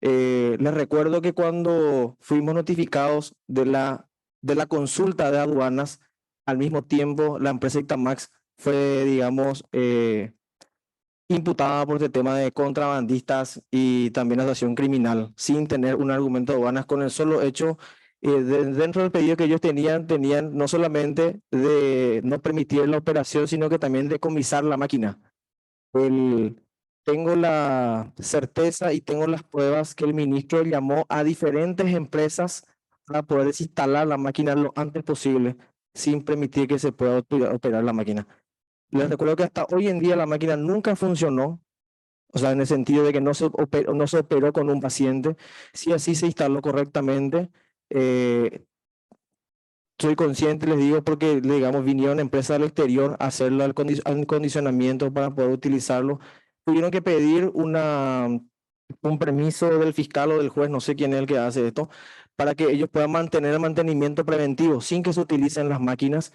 Les recuerdo que cuando fuimos notificados de la consulta de aduanas, al mismo tiempo la empresa Itamax fue, digamos, imputada por este tema de contrabandistas y también asociación criminal, sin tener un argumento de aduanas, con el solo hecho, dentro del pedido que ellos tenían no solamente de no permitir la operación, sino que también de decomisar la máquina. Tengo la certeza y tengo las pruebas que el ministro llamó a diferentes empresas para poder desinstalar la máquina lo antes posible, sin permitir que se pueda operar la máquina. Les recuerdo que hasta hoy en día la máquina nunca funcionó. O sea, en el sentido de que no se operó con un paciente. Si así se instaló correctamente, soy consciente, les digo, porque, digamos, vinieron empresas del exterior a hacer el acondicionamiento para poder utilizarlo. Tuvieron que pedir un permiso del fiscal o del juez, no sé quién es el que hace esto, para que ellos puedan mantener el mantenimiento preventivo sin que se utilicen las máquinas.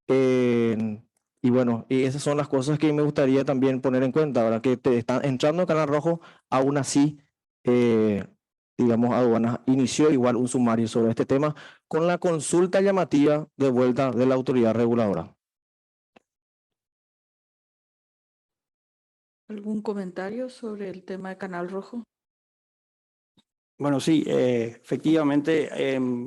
Y bueno, y esas son las cosas que me gustaría también poner en cuenta, ¿verdad? Que te están entrando en Canal Rojo, aún así, digamos, Aduanas inició igual un sumario sobre este tema con la consulta llamativa de vuelta de la autoridad reguladora. ¿Algún comentario sobre el tema de Canal Rojo? Bueno, sí, efectivamente,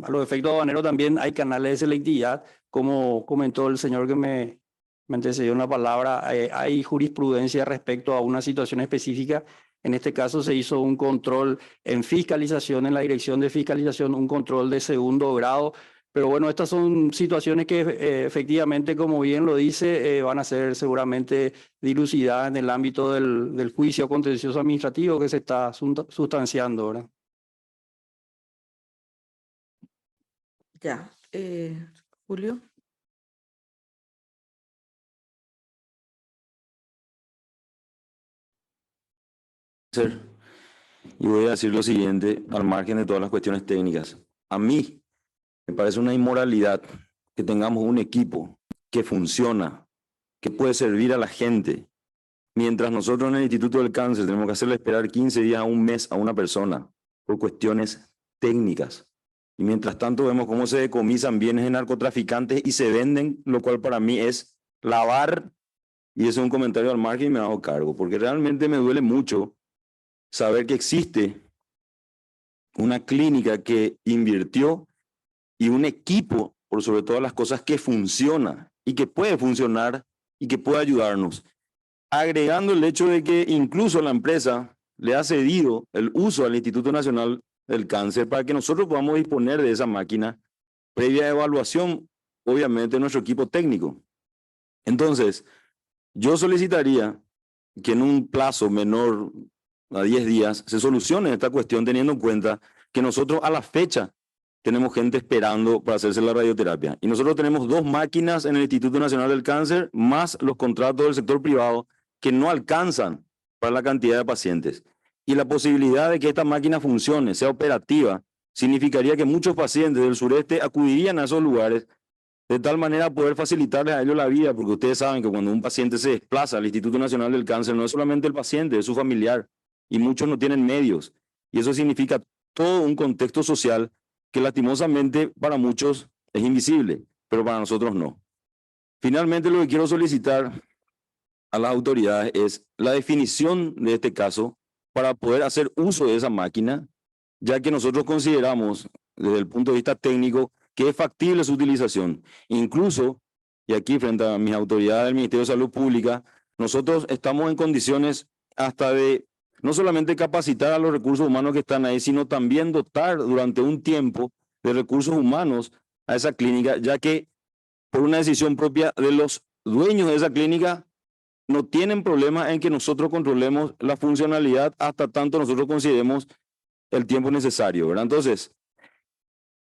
a los efectos aduaneros también hay canales de selectividad, como comentó el señor que me antecedió en la palabra, hay jurisprudencia respecto a una situación específica. En este caso se hizo un control en fiscalización, en la dirección de fiscalización, un control de segundo grado. Pero bueno, estas son situaciones que efectivamente, como bien lo dice, van a ser seguramente dilucidadas en el ámbito del juicio contencioso administrativo que se está sustanciando ahora. Ya. Julio. Y voy a decir lo siguiente, al margen de todas las cuestiones técnicas. A mí me parece una inmoralidad que tengamos un equipo que funciona, que puede servir a la gente, mientras nosotros en el Instituto del Cáncer tenemos que hacerle esperar 15 días a un mes a una persona por cuestiones técnicas. Y mientras tanto vemos cómo se decomisan bienes de narcotraficantes y se venden, lo cual para mí es lavar, y eso es un comentario al margen y me hago cargo, porque realmente me duele mucho saber que existe una clínica que invirtió y un equipo, por sobre todas las cosas, que funciona y que puede funcionar y que puede ayudarnos. Agregando el hecho de que incluso la empresa le ha cedido el uso al Instituto Nacional del Cáncer para que nosotros podamos disponer de esa máquina previa evaluación, obviamente, de nuestro equipo técnico. Entonces, yo solicitaría que en un plazo menor a 10 días se solucione esta cuestión, teniendo en cuenta que nosotros a la fecha tenemos gente esperando para hacerse la radioterapia. Y nosotros tenemos 2 máquinas en el Instituto Nacional del Cáncer, más los contratos del sector privado que no alcanzan para la cantidad de pacientes. Y la posibilidad de que esta máquina funcione, sea operativa, significaría que muchos pacientes del sureste acudirían a esos lugares de tal manera poder facilitarles a ellos la vida, porque ustedes saben que cuando un paciente se desplaza al Instituto Nacional del Cáncer, no es solamente el paciente, es su familiar, y muchos no tienen medios. Y eso significa todo un contexto social que lastimosamente para muchos es invisible, pero para nosotros no. Finalmente, lo que quiero solicitar a las autoridades es la definición de este caso para poder hacer uso de esa máquina, ya que nosotros consideramos, desde el punto de vista técnico, que es factible su utilización. Incluso, y aquí frente a mis autoridades del Ministerio de Salud Pública, nosotros estamos en condiciones hasta de no solamente capacitar a los recursos humanos que están ahí, sino también dotar durante un tiempo de recursos humanos a esa clínica, ya que por una decisión propia de los dueños de esa clínica, no tienen problema en que nosotros controlemos la funcionalidad hasta tanto nosotros consideremos el tiempo necesario, ¿verdad? Entonces,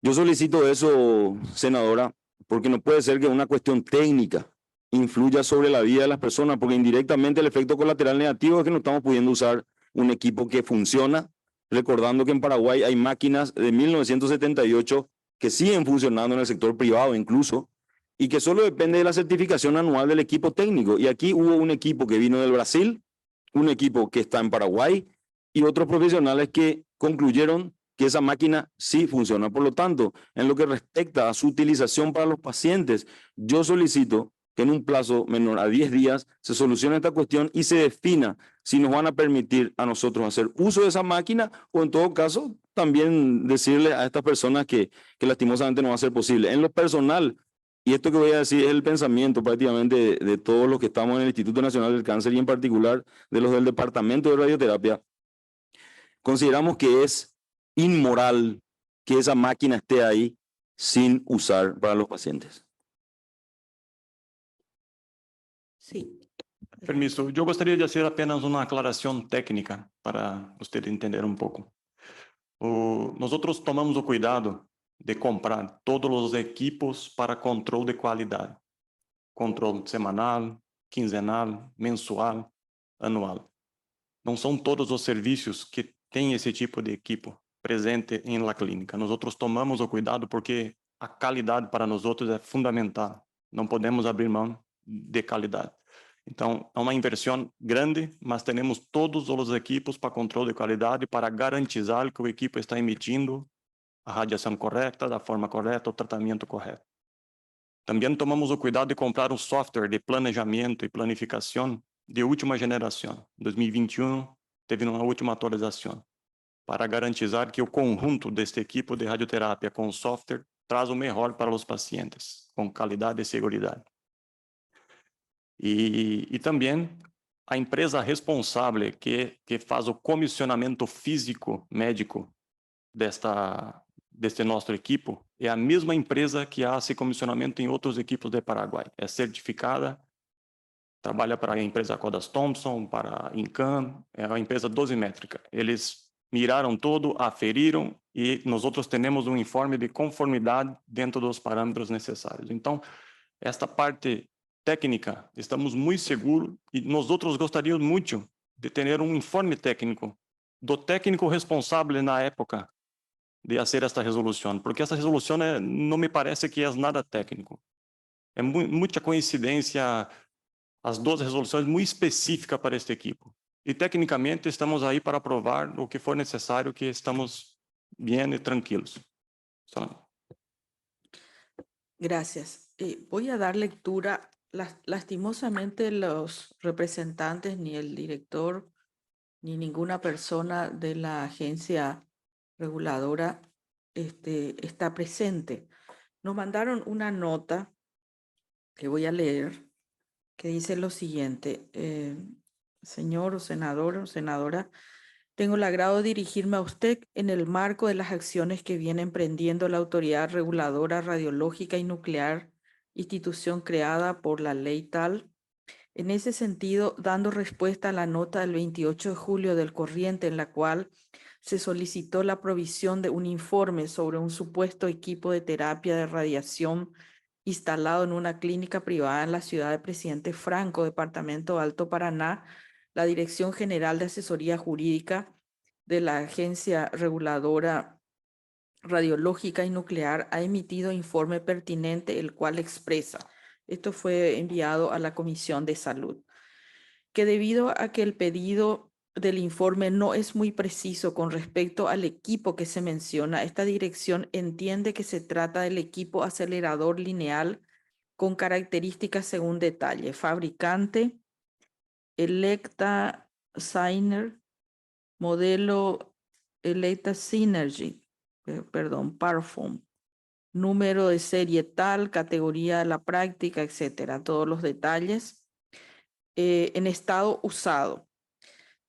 yo solicito eso, senadora, porque no puede ser que una cuestión técnica influya sobre la vida de las personas, porque indirectamente el efecto colateral negativo es que no estamos pudiendo usar un equipo que funciona, recordando que en Paraguay hay máquinas de 1978 que siguen funcionando en el sector privado incluso, y que solo depende de la certificación anual del equipo técnico. Y aquí hubo un equipo que vino del Brasil, un equipo que está en Paraguay, y otros profesionales que concluyeron que esa máquina sí funciona. Por lo tanto, en lo que respecta a su utilización para los pacientes, yo solicito que en un plazo menor a 10 días se solucione esta cuestión y se defina si nos van a permitir a nosotros hacer uso de esa máquina o en todo caso también decirle a estas personas que lastimosamente no va a ser posible. En lo personal, y esto que voy a decir es el pensamiento prácticamente de todos los que estamos en el Instituto Nacional del Cáncer y en particular de los del Departamento de Radioterapia, consideramos que es inmoral que esa máquina esté ahí sin usar para los pacientes. Sí. Permiso, yo gustaría de hacer apenas una aclaración técnica para usted entender un poco. Nosotros tomamos o cuidado de comprar todos los equipos para control de calidad. Control semanal, quinzenal, mensual, anual. Não são todos os serviços que têm esse tipo de equipo presente em la clínica. Nós tomamos o cuidado porque a qualidade para nós é fundamental. Não podemos abrir mão de qualidade. Então, é uma inversão grande, mas temos todos os equipos para controle de qualidade para garantizar que o equipo está emitindo a radiação correta, da forma correta, o tratamento correto. Também tomamos o cuidado de comprar um software de planejamento e planificação de última geração. Em 2021, teve uma última atualização, para garantizar que o conjunto deste equipo de radioterapia com software traz o melhor para os pacientes, com qualidade e segurança. E também a empresa responsável que faz o comissionamento físico médico deste nosso equipo é a mesma empresa que faz comissionamento em outros equipos de Paraguai. É certificada, trabalha para a empresa Codas Thompson, para a Incan, é uma empresa dosimétrica. Eles miraram tudo, aferiram e nós temos um informe de conformidade dentro dos parâmetros necessários. Então, esta parte técnica, estamos muito seguros e nós gostaríamos muito de ter um informe técnico do técnico responsável na época de fazer esta resolução, porque essa resolução não me parece que é nada técnico. É muita coincidência, as duas resoluções muito específicas para este equipo. E tecnicamente estamos aí para aprovar o que for necessário, que estamos bem e tranquilos. Gracias. Voy a dar lectura. Lastimosamente los representantes, ni el director, ni ninguna persona de la agencia reguladora está presente. Nos mandaron una nota que voy a leer, que dice lo siguiente. Señor o senador o senadora, tengo el agrado de dirigirme a usted en el marco de las acciones que viene emprendiendo la Autoridad Reguladora Radiológica y Nuclear, institución creada por la ley tal. En ese sentido, dando respuesta a la nota del 28 de julio del corriente en la cual se solicitó la provisión de un informe sobre un supuesto equipo de terapia de radiación instalado en una clínica privada en la ciudad de Presidente Franco, departamento Alto Paraná, la Dirección General de Asesoría Jurídica de la Agencia Reguladora Radiológica y Nuclear ha emitido informe pertinente, el cual expresa, esto fue enviado a la Comisión de Salud, que debido a que el pedido del informe no es muy preciso con respecto al equipo que se menciona, esta dirección entiende que se trata del equipo acelerador lineal con características según detalle. Fabricante, Electa Syner, modelo Electa Synergy, Parfum, número de serie tal, categoría de la práctica, etcétera, todos los detalles. En estado usado.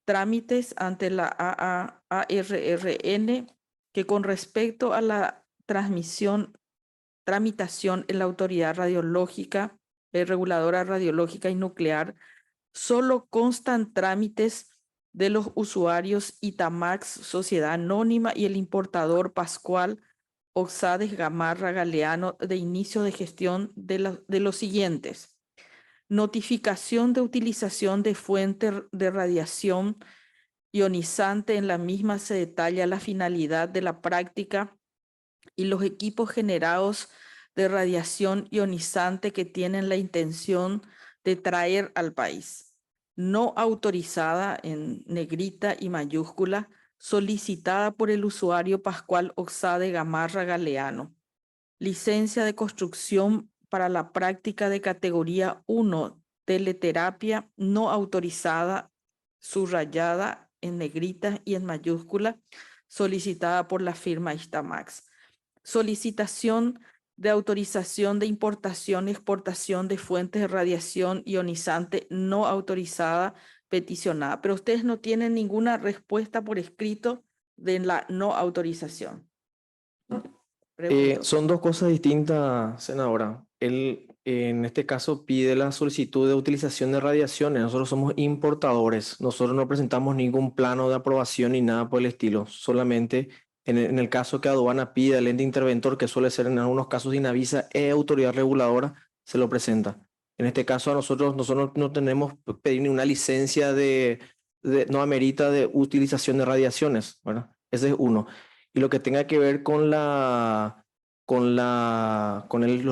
Trámites ante la ARRN, que con respecto a la tramitación en la Autoridad Radiológica, Reguladora Radiológica y Nuclear, solo constan trámites de los usuarios Itamax, Sociedad Anónima, y el importador Pascual Oxades Gamarra Galeano, de inicio de gestión de los siguientes. Notificación de utilización de fuente de radiación ionizante. En la misma se detalla la finalidad de la práctica y los equipos generados de radiación ionizante que tienen la intención de traer al país. No autorizada, en negrita y mayúscula, solicitada por el usuario Pascual Oxade Gamarra Galeano. Licencia de construcción para la práctica de categoría 1, teleterapia no autorizada, subrayada en negrita y en mayúscula, solicitada por la firma Istamax. Solicitación de autorización de importación y exportación de fuentes de radiación ionizante no autorizada, peticionada. Pero ustedes no tienen ninguna respuesta por escrito de la no autorización. Son dos cosas distintas, senadora. en este caso pide la solicitud de utilización de radiaciones. Nosotros somos importadores, nosotros no presentamos ningún plano de aprobación ni nada por el estilo. Solamente en el caso que aduana pide el ente interventor, que suele ser en algunos casos Dinavisa e autoridad reguladora, se lo presenta. En este caso nosotros no tenemos que pedir ni una licencia no amerita de utilización de radiaciones, ¿verdad? Ese es uno. Y lo que tenga que ver con los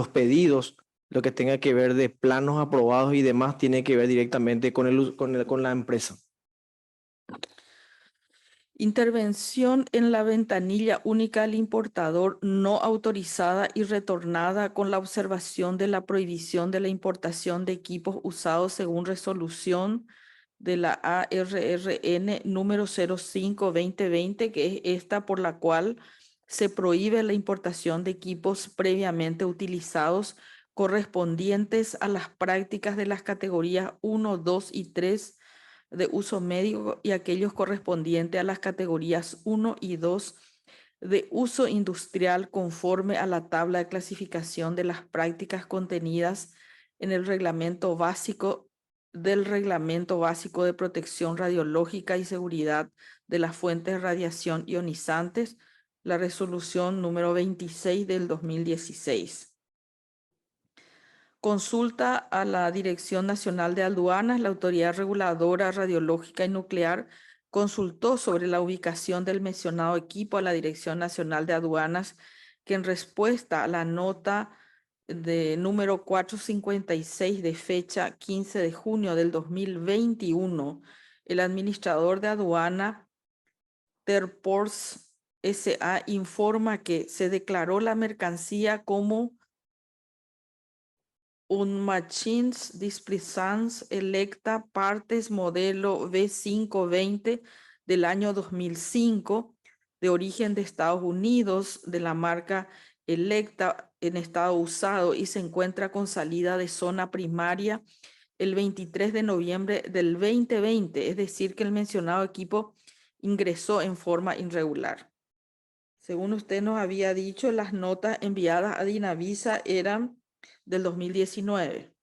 pedidos, lo que tenga que ver de planos aprobados y demás, tiene que ver directamente con la empresa. Intervención en la ventanilla única al importador no autorizada y retornada con la observación de la prohibición de la importación de equipos usados según resolución de la ARRN número 05-2020, que es esta por la cual se prohíbe la importación de equipos previamente utilizados correspondientes a las prácticas de las categorías 1, 2 y 3 de uso médico y aquellos correspondientes a las categorías 1 y 2 de uso industrial conforme a la tabla de clasificación de las prácticas contenidas en el Reglamento Básico de Protección Radiológica y Seguridad de las Fuentes de Radiación Ionizantes, la resolución número 26 del 2016. Consulta a la Dirección Nacional de Aduanas. La Autoridad Reguladora Radiológica y Nuclear consultó sobre la ubicación del mencionado equipo a la Dirección Nacional de Aduanas, que en respuesta a la nota de número 456 de fecha 15 de junio del 2021, el administrador de aduana Terports S.A. informa que se declaró la mercancía como un Machines Displaisance Electa Partes modelo V520 del año 2005, de origen de Estados Unidos, de la marca Electa, en estado usado, y se encuentra con salida de zona primaria el 23 de noviembre del 2020, es decir, que el mencionado equipo ingresó en forma irregular. Según usted nos había dicho, las notas enviadas a Dinavisa eran del 2019.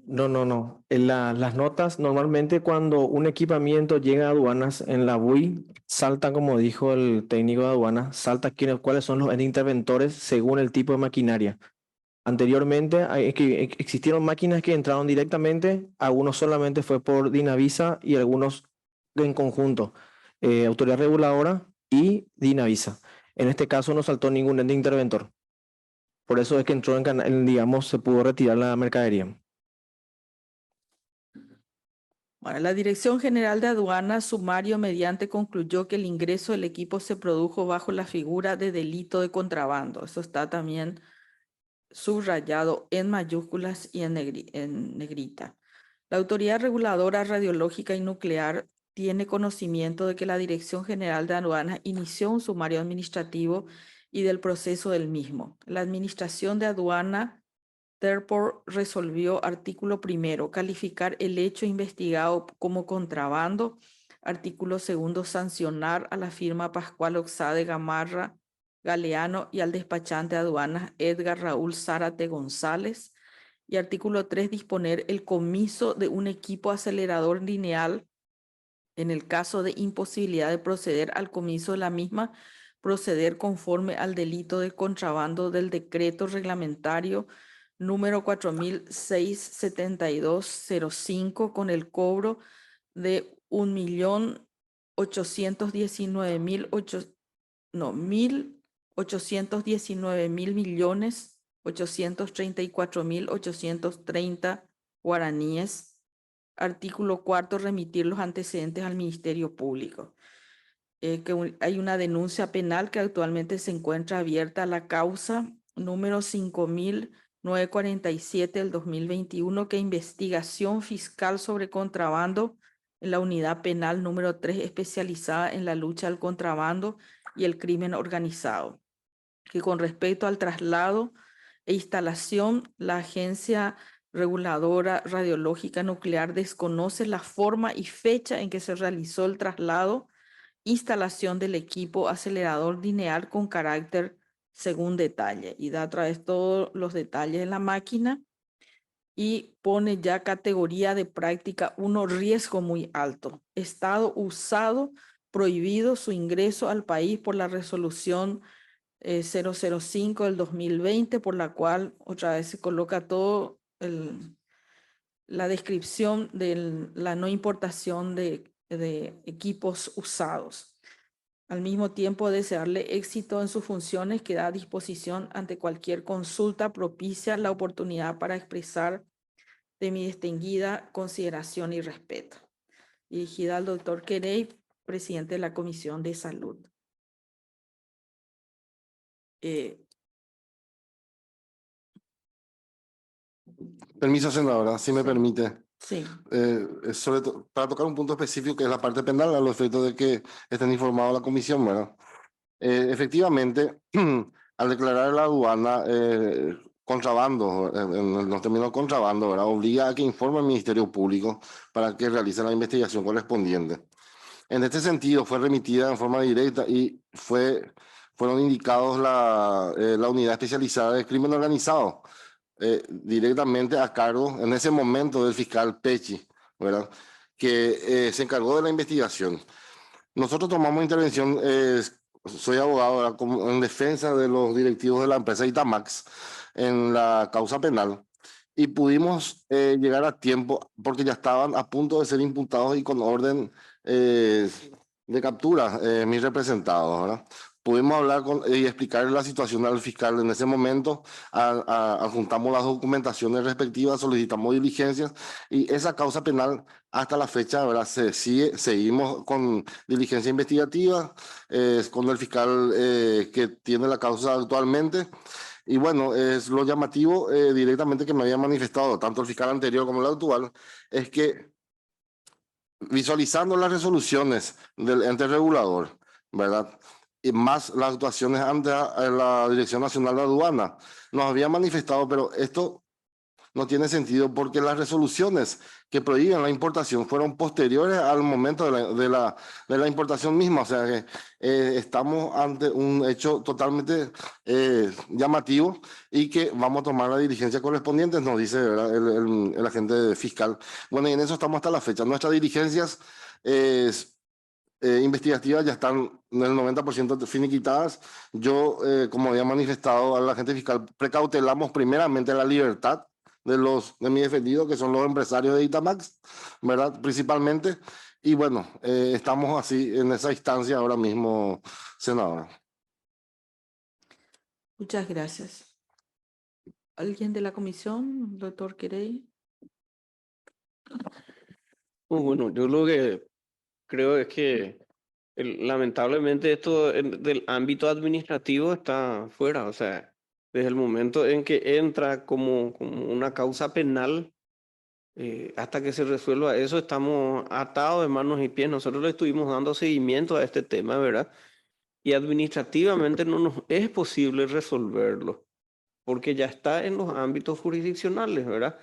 No. Las notas, normalmente cuando un equipamiento llega a aduanas en la BUI, salta, como dijo el técnico de aduanas, salta cuáles son los interventores según el tipo de maquinaria. Anteriormente existieron máquinas que entraron directamente, algunos solamente fue por Dinavisa y algunos en conjunto, autoridad reguladora y Dinavisa. En este caso no saltó ningún ente interventor. Por eso es que entró digamos, se pudo retirar la mercadería. Bueno, la Dirección General de Aduanas, sumario mediante, concluyó que el ingreso del equipo se produjo bajo la figura de delito de contrabando. Eso está también subrayado en mayúsculas y en negrita. La Autoridad Reguladora Radiológica y Nuclear tiene conocimiento de que la Dirección General de Aduanas inició un sumario administrativo y del proceso del mismo. La Administración de Aduana Terport resolvió: artículo primero, calificar el hecho investigado como contrabando; artículo segundo, sancionar a la firma Pascual Oxade Gamarra Galeano y al despachante de aduanas Edgar Raúl Zárate González; y artículo 3, disponer el comiso de un equipo acelerador lineal en el caso de imposibilidad de proceder al comiso de la misma, proceder conforme al delito de contrabando del decreto reglamentario número 467205, con el cobro de 1.819.834.830 guaraníes. Artículo cuarto, remitir los antecedentes al Ministerio Público. Hay una denuncia penal que actualmente se encuentra abierta a la causa número 5.947 del 2021, que investigación fiscal sobre contrabando en la unidad penal número 3 especializada en la lucha al contrabando y el crimen organizado. Que con respecto al traslado e instalación, la Agencia Reguladora Radiológica Nuclear desconoce la forma y fecha en que se realizó el traslado, instalación del equipo acelerador lineal con carácter según detalle y da a través todos los detalles en la máquina y pone ya categoría de práctica 1, riesgo muy alto. Estado usado, prohibido su ingreso al país por la resolución 005 del 2020, por la cual otra vez se coloca todo la descripción de la no importación de equipos usados. Al mismo tiempo, desearle éxito en sus funciones, que da a disposición ante cualquier consulta propicia la oportunidad para expresar de mi distinguida consideración y respeto. Dirigida al doctor Querey, presidente de la Comisión de Salud. Permiso, senadora, si me permite. Sí. Para tocar un punto específico que es la parte penal, a los efectos de que estén informados la comisión, ¿verdad? Efectivamente, al declarar la aduana contrabando, en los términos contrabando, ¿verdad? Obliga a que informe al Ministerio Público para que realice la investigación correspondiente. En este sentido, fue remitida en forma directa y fueron indicados la unidad especializada de crimen organizado, directamente a cargo en ese momento del fiscal Pechi, ¿verdad? Que se encargó de la investigación. Nosotros tomamos intervención, soy abogado, ¿verdad?, en defensa de los directivos de la empresa Itamax en la causa penal y pudimos llegar a tiempo porque ya estaban a punto de ser imputados y con orden de captura mis representados, ¿verdad? Pudimos hablar y explicar la situación al fiscal en ese momento, adjuntamos las documentaciones respectivas, solicitamos diligencias y esa causa penal hasta la fecha, ¿verdad? Seguimos con diligencia investigativa, con el fiscal que tiene la causa actualmente. Y bueno, es lo llamativo directamente que me había manifestado tanto el fiscal anterior como el actual, es que visualizando las resoluciones del ente regulador, ¿verdad?, y más las actuaciones ante la Dirección Nacional de Aduana, nos había manifestado, pero esto no tiene sentido porque las resoluciones que prohíben la importación fueron posteriores al momento de la importación misma. O sea que estamos ante un hecho totalmente llamativo y que vamos a tomar la diligencia correspondiente, nos dice, ¿verdad?, el agente fiscal. Bueno, y en eso estamos hasta la fecha. Nuestras diligencias investigativas ya están en el 90% finiquitadas. Yo, como había manifestado al agente fiscal, precautelamos primeramente la libertad de mis defendidos, que son los empresarios de Itamax, ¿verdad?, principalmente. Y bueno, estamos así en esa instancia ahora mismo, senadora. Muchas gracias. ¿Alguien de la comisión, doctor Querey? Bueno, yo lo que creo es que lamentablemente esto del ámbito administrativo está fuera, o sea, desde el momento en que entra como una causa penal, hasta que se resuelva eso, estamos atados de manos y pies. Nosotros le estuvimos dando seguimiento a este tema, ¿verdad? Y administrativamente no nos es posible resolverlo, porque ya está en los ámbitos jurisdiccionales, ¿verdad?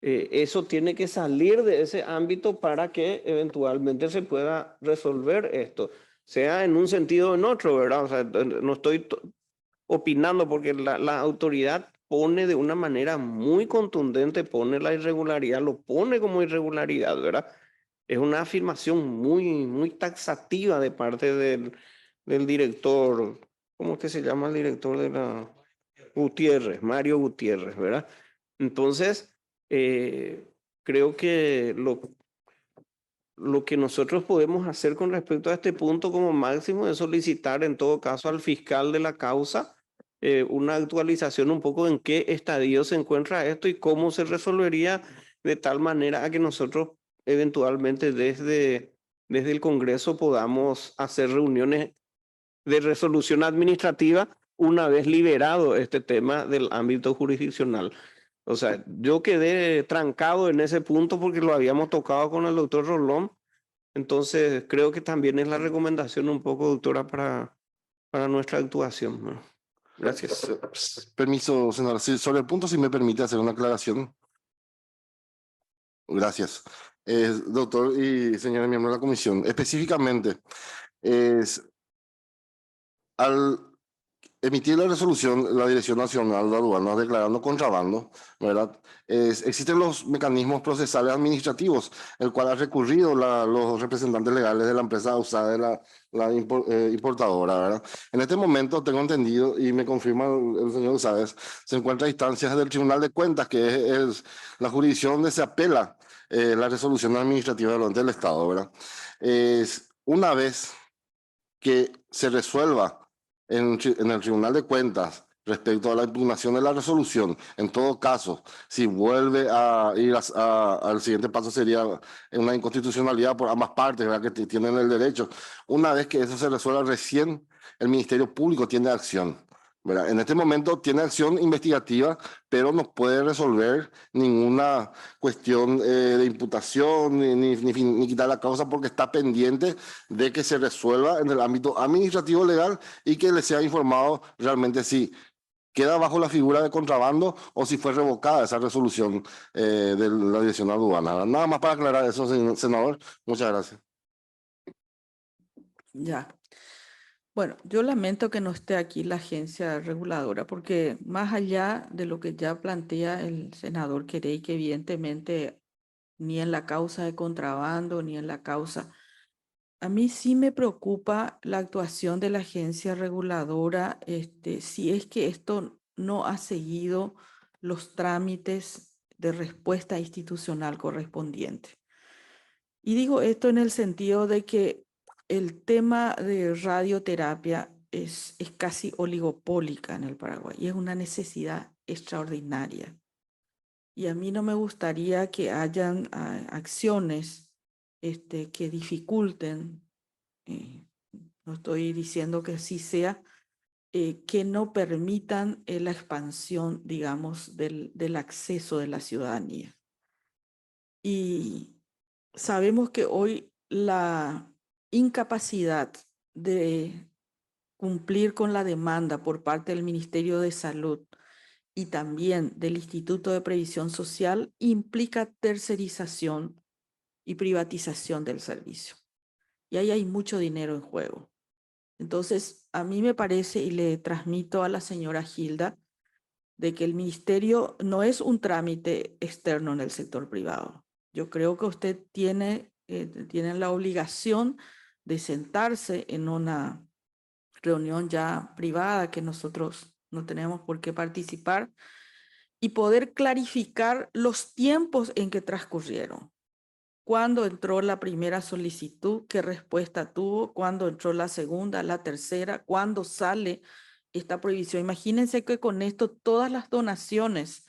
Eso tiene que salir de ese ámbito para que eventualmente se pueda resolver esto, sea en un sentido o en otro, ¿verdad? O sea, no estoy opinando porque la autoridad pone de una manera muy contundente, pone la irregularidad, lo pone como irregularidad, ¿verdad? Es una afirmación muy taxativa de parte del director, ¿cómo es que se llama el director de la Gutiérrez, Mario Gutiérrez, ¿verdad? Entonces, creo que lo que nosotros podemos hacer con respecto a este punto como máximo es solicitar en todo caso al fiscal de la causa una actualización un poco en qué estadio se encuentra esto y cómo se resolvería de tal manera a que nosotros eventualmente desde el Congreso podamos hacer reuniones de resolución administrativa una vez liberado este tema del ámbito jurisdiccional. O sea, yo quedé trancado en ese punto porque lo habíamos tocado con el doctor Rolón. Entonces, creo que también es la recomendación un poco, doctora, para nuestra actuación, ¿no? Gracias. Permiso, senadora. Sí, sobre el punto, si me permite hacer una aclaración. Gracias. Doctor y señores miembros de la comisión, específicamente, emitir la resolución la Dirección Nacional de Aduanas declarando contrabando, ¿verdad? Existen los mecanismos procesales administrativos, el cual ha recurrido los representantes legales de la empresa usada de la importadora, ¿verdad? En este momento tengo entendido, y me confirma el señor Usades, se encuentra a instancias del Tribunal de Cuentas, que es la jurisdicción donde se apela la resolución administrativa del Estado, ¿verdad? Una vez que se resuelva en el Tribunal de Cuentas respecto a la impugnación de la resolución, en todo caso, si vuelve a ir al siguiente paso sería una inconstitucionalidad por ambas partes, ¿verdad? Que tienen el derecho. Una vez que eso se resuelva, recién el Ministerio Público tiene acción, ¿verdad? En este momento tiene acción investigativa, pero no puede resolver ninguna cuestión de imputación ni quitar la causa, porque está pendiente de que se resuelva en el ámbito administrativo legal y que le sea informado realmente si queda bajo la figura de contrabando o si fue revocada esa resolución de la Dirección de Aduanas, ¿verdad? Nada más para aclarar eso, senador. Muchas gracias. Ya. Bueno, yo lamento que no esté aquí la agencia reguladora, porque más allá de lo que ya plantea el senador Querey, que evidentemente ni en la causa de contrabando ni en la causa, a mí sí me preocupa la actuación de la agencia reguladora, si es que esto no ha seguido los trámites de respuesta institucional correspondiente. Y digo esto en el sentido de que el tema de radioterapia es casi oligopólica en el Paraguay y es una necesidad extraordinaria. Y a mí no me gustaría que hayan acciones que dificulten, no estoy diciendo que así sea, que no permitan la expansión, digamos, del acceso de la ciudadanía. Y sabemos que hoy la incapacidad de cumplir con la demanda por parte del Ministerio de Salud y también del Instituto de Previsión Social implica tercerización y privatización del servicio. Y ahí hay mucho dinero en juego. Entonces, a mí me parece, y le transmito a la señora Gilda, de que el ministerio no es un trámite externo en el sector privado. Yo creo que usted tiene la obligación de sentarse en una reunión ya privada que nosotros no tenemos por qué participar y poder clarificar los tiempos en que transcurrieron. ¿Cuándo entró la primera solicitud? ¿Qué respuesta tuvo? ¿Cuándo entró la segunda, la tercera? ¿Cuándo sale esta prohibición? Imagínense que con esto todas las donaciones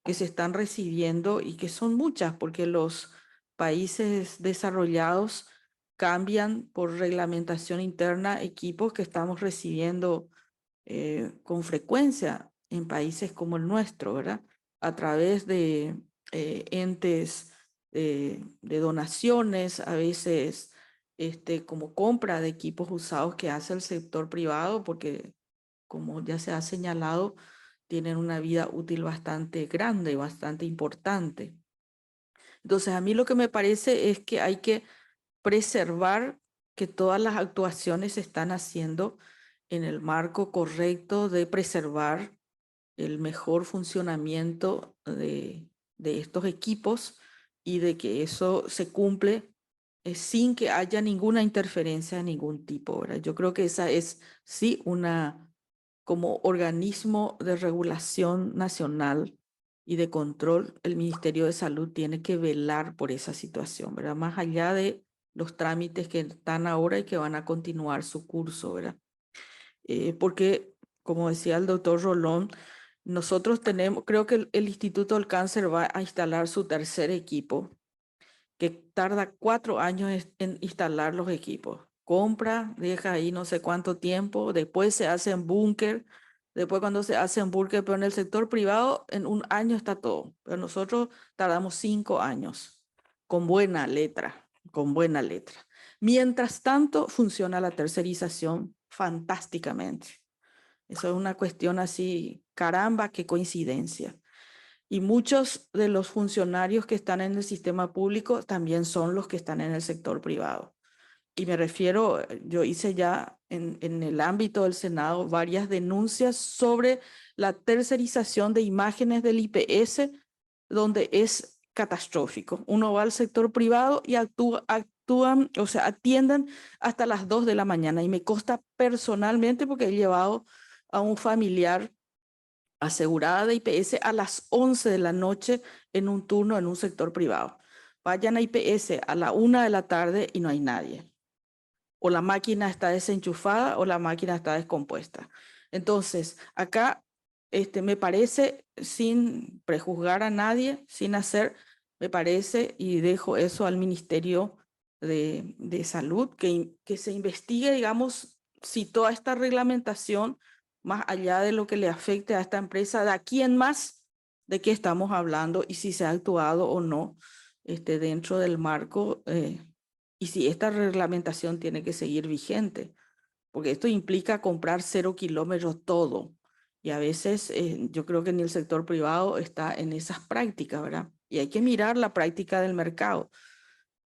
que se están recibiendo, y que son muchas porque los países desarrollados cambian por reglamentación interna equipos que estamos recibiendo con frecuencia en países como el nuestro, ¿verdad? A través de entes de donaciones, a veces como compra de equipos usados que hace el sector privado, porque como ya se ha señalado, tienen una vida útil bastante grande y bastante importante. Entonces, a mí lo que me parece es que hay que preservar que todas las actuaciones se están haciendo en el marco correcto de preservar el mejor funcionamiento de estos equipos y de que eso se cumple sin que haya ninguna interferencia de ningún tipo, ¿verdad? Yo creo que esa es sí como organismo de regulación nacional y de control, el Ministerio de Salud tiene que velar por esa situación, ¿verdad? Más allá de los trámites que están ahora y que van a continuar su curso, ¿verdad? Porque, como decía el doctor Rolón, nosotros tenemos, creo que el Instituto del Cáncer va a instalar su tercer equipo, que tarda 4 años en instalar los equipos. Compra, deja ahí no sé cuánto tiempo, después se hace en búnker, después cuando se hace en búnker, pero en el sector privado en 1 año está todo, pero nosotros tardamos 5 años, con buena letra, con buena letra. Mientras tanto, funciona la tercerización fantásticamente. Eso es una cuestión así, caramba, qué coincidencia. Y muchos de los funcionarios que están en el sistema público también son los que están en el sector privado. y me refiero, yo hice ya en el ámbito del Senado varias denuncias sobre la tercerización de imágenes del IPS, donde es catastrófico. Uno va al sector privado y actúan, o sea, atienden hasta las 2 de la mañana y me consta personalmente porque he llevado a un familiar asegurada de IPS a las 11 de la noche en un turno en un sector privado. Vayan a IPS a la 1 de la tarde y no hay nadie. O la máquina está desenchufada o la máquina está descompuesta. Entonces, acá me parece, sin prejuzgar a nadie, sin hacer, me parece, y dejo eso al Ministerio de Salud, que se investigue, digamos, si toda esta reglamentación, más allá de lo que le afecte a esta empresa, de aquí en más, de qué estamos hablando y si se ha actuado o no dentro del marco y si esta reglamentación tiene que seguir vigente, porque esto implica comprar 0 kilómetros todo. Y a veces yo creo que ni el sector privado está en esas prácticas, ¿verdad? Y hay que mirar la práctica del mercado.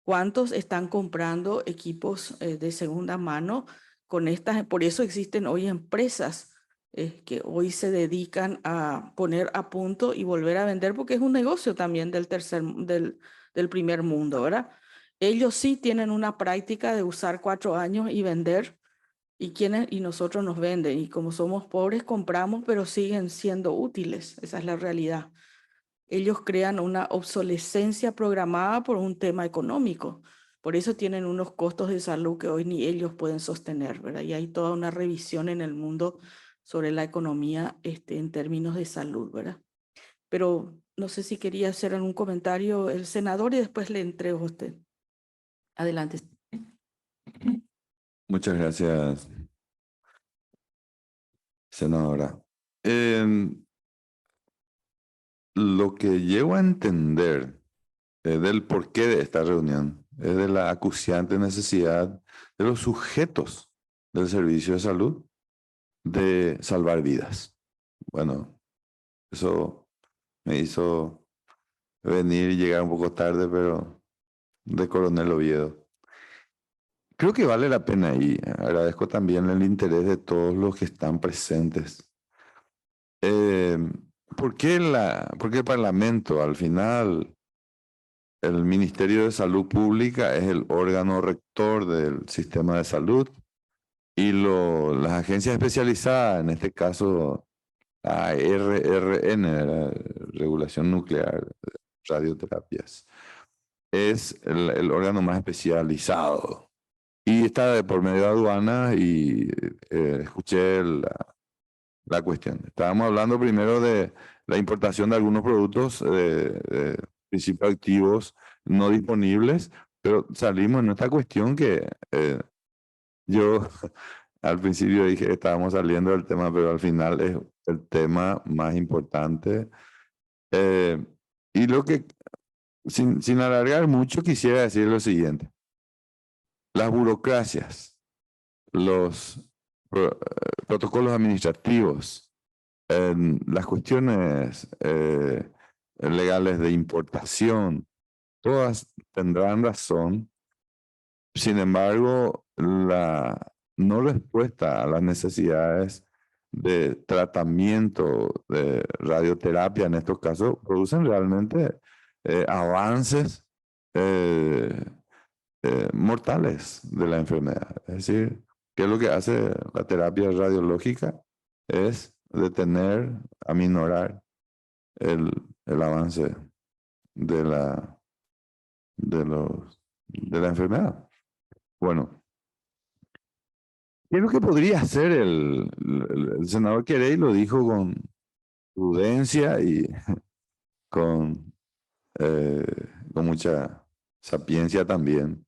¿Cuántos están comprando equipos de segunda mano con estas? Por eso existen hoy empresas que hoy se dedican a poner a punto y volver a vender, porque es un negocio también del primer mundo, ¿verdad? Ellos sí tienen una práctica de usar 4 años y vender, y nosotros nos venden. Y como somos pobres, compramos, pero siguen siendo útiles. Esa es la realidad. Ellos crean una obsolescencia programada por un tema económico. Por eso tienen unos costos de salud que hoy ni ellos pueden sostener, ¿verdad? Y hay toda una revisión en el mundo sobre la economía en términos de salud, ¿verdad? Pero no sé si quería hacer algún comentario el senador y después le entrego a usted. Adelante. Muchas gracias, senadora. Lo que llego a entender del porqué de esta reunión es de la acuciante necesidad de los sujetos del servicio de salud de salvar vidas. Bueno, eso me hizo venir y llegar un poco tarde, pero de Coronel Oviedo. Creo que vale la pena y agradezco también el interés de todos los que están presentes. Porque el Parlamento, al final, el Ministerio de Salud Pública es el órgano rector del sistema de salud y las agencias especializadas, en este caso la RRN, la Regulación Nuclear, Radioterapias, es el órgano más especializado. Y está por medio de aduanas y escuché la cuestión. Estábamos hablando primero de la importación de algunos productos de principios activos no disponibles, pero salimos en esta cuestión que yo al principio dije que estábamos saliendo del tema, pero al final es el tema más importante. Y lo que, sin alargar mucho, quisiera decir lo siguiente. Las burocracias, los protocolos administrativos, las cuestiones legales de importación, todas tendrán razón. Sin embargo, la no respuesta a las necesidades de tratamiento de radioterapia en estos casos producen realmente avances mortales de la enfermedad. Es decir, ¿qué es lo que hace la terapia radiológica? Es detener, aminorar el avance de la enfermedad. Bueno, ¿qué es lo que podría hacer el senador Querey? Lo dijo con prudencia y con mucha sapiencia también.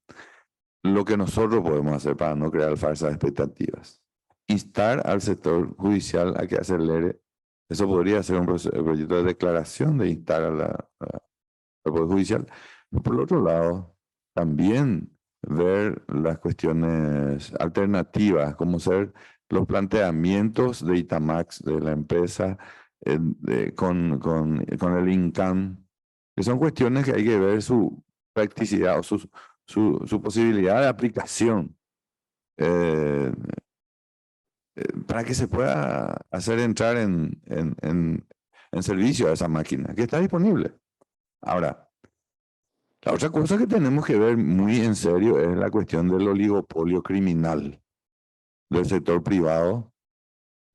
Lo que nosotros podemos hacer para no crear falsas expectativas. Instar al sector judicial a que acelere. Eso podría ser un proyecto de declaración de instar al Poder Judicial. Pero por el otro lado, también ver las cuestiones alternativas, como ser los planteamientos de Itamax, de la empresa, con el INCAN, que son cuestiones que hay que ver su practicidad o su su posibilidad de aplicación para que se pueda hacer entrar en servicio a esa máquina, que está disponible. Ahora, la otra cosa que tenemos que ver muy en serio es la cuestión del oligopolio criminal del sector privado,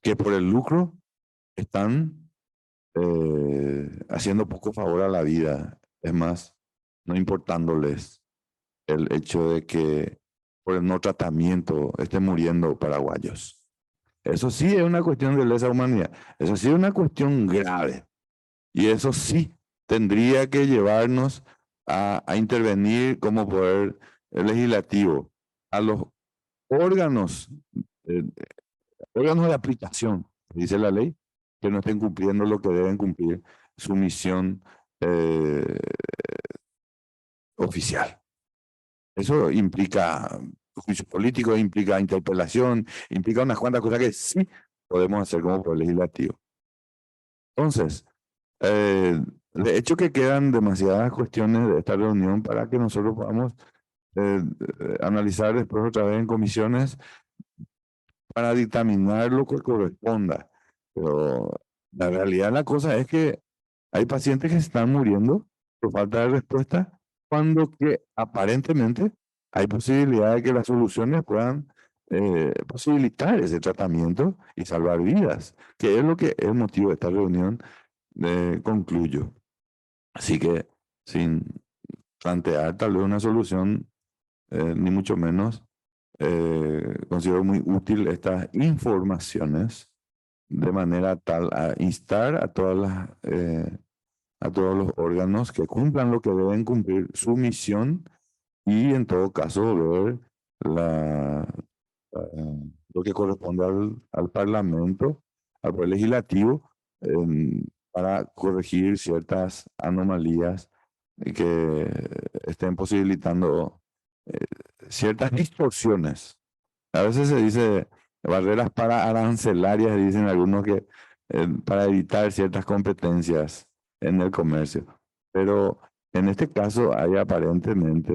que por el lucro están haciendo poco favor a la vida. Es más, no importándoles el hecho de que por el no tratamiento estén muriendo paraguayos. Eso sí es una cuestión de lesa humanidad. Eso sí es una cuestión grave. Y eso sí tendría que llevarnos a intervenir como poder legislativo a los órganos, órganos de aplicación, dice la ley, que no estén cumpliendo lo que deben cumplir, su misión oficial. Eso implica juicio político, implica interpelación, implica unas cuantas cosas que sí podemos hacer como poder legislativo. Entonces, de hecho que quedan demasiadas cuestiones de esta reunión para que nosotros podamos analizar después otra vez en comisiones para dictaminar lo que corresponda. Pero la realidad de la cosa es que hay pacientes que se están muriendo por falta de respuesta, cuando que aparentemente hay posibilidad de que las soluciones puedan posibilitar ese tratamiento y salvar vidas, que es lo que es el motivo de esta reunión. Concluyo. Así que sin plantear tal vez una solución, ni mucho menos, considero muy útil estas informaciones de manera tal a instar a a todos los órganos que cumplan lo que deben cumplir, su misión, y en todo caso ver lo que corresponde al Parlamento, al Poder Legislativo, para corregir ciertas anomalías que estén posibilitando ciertas distorsiones. A veces se dice barreras para arancelarias, dicen algunos, que para evitar ciertas competencias en el comercio. Pero en este caso hay aparentemente,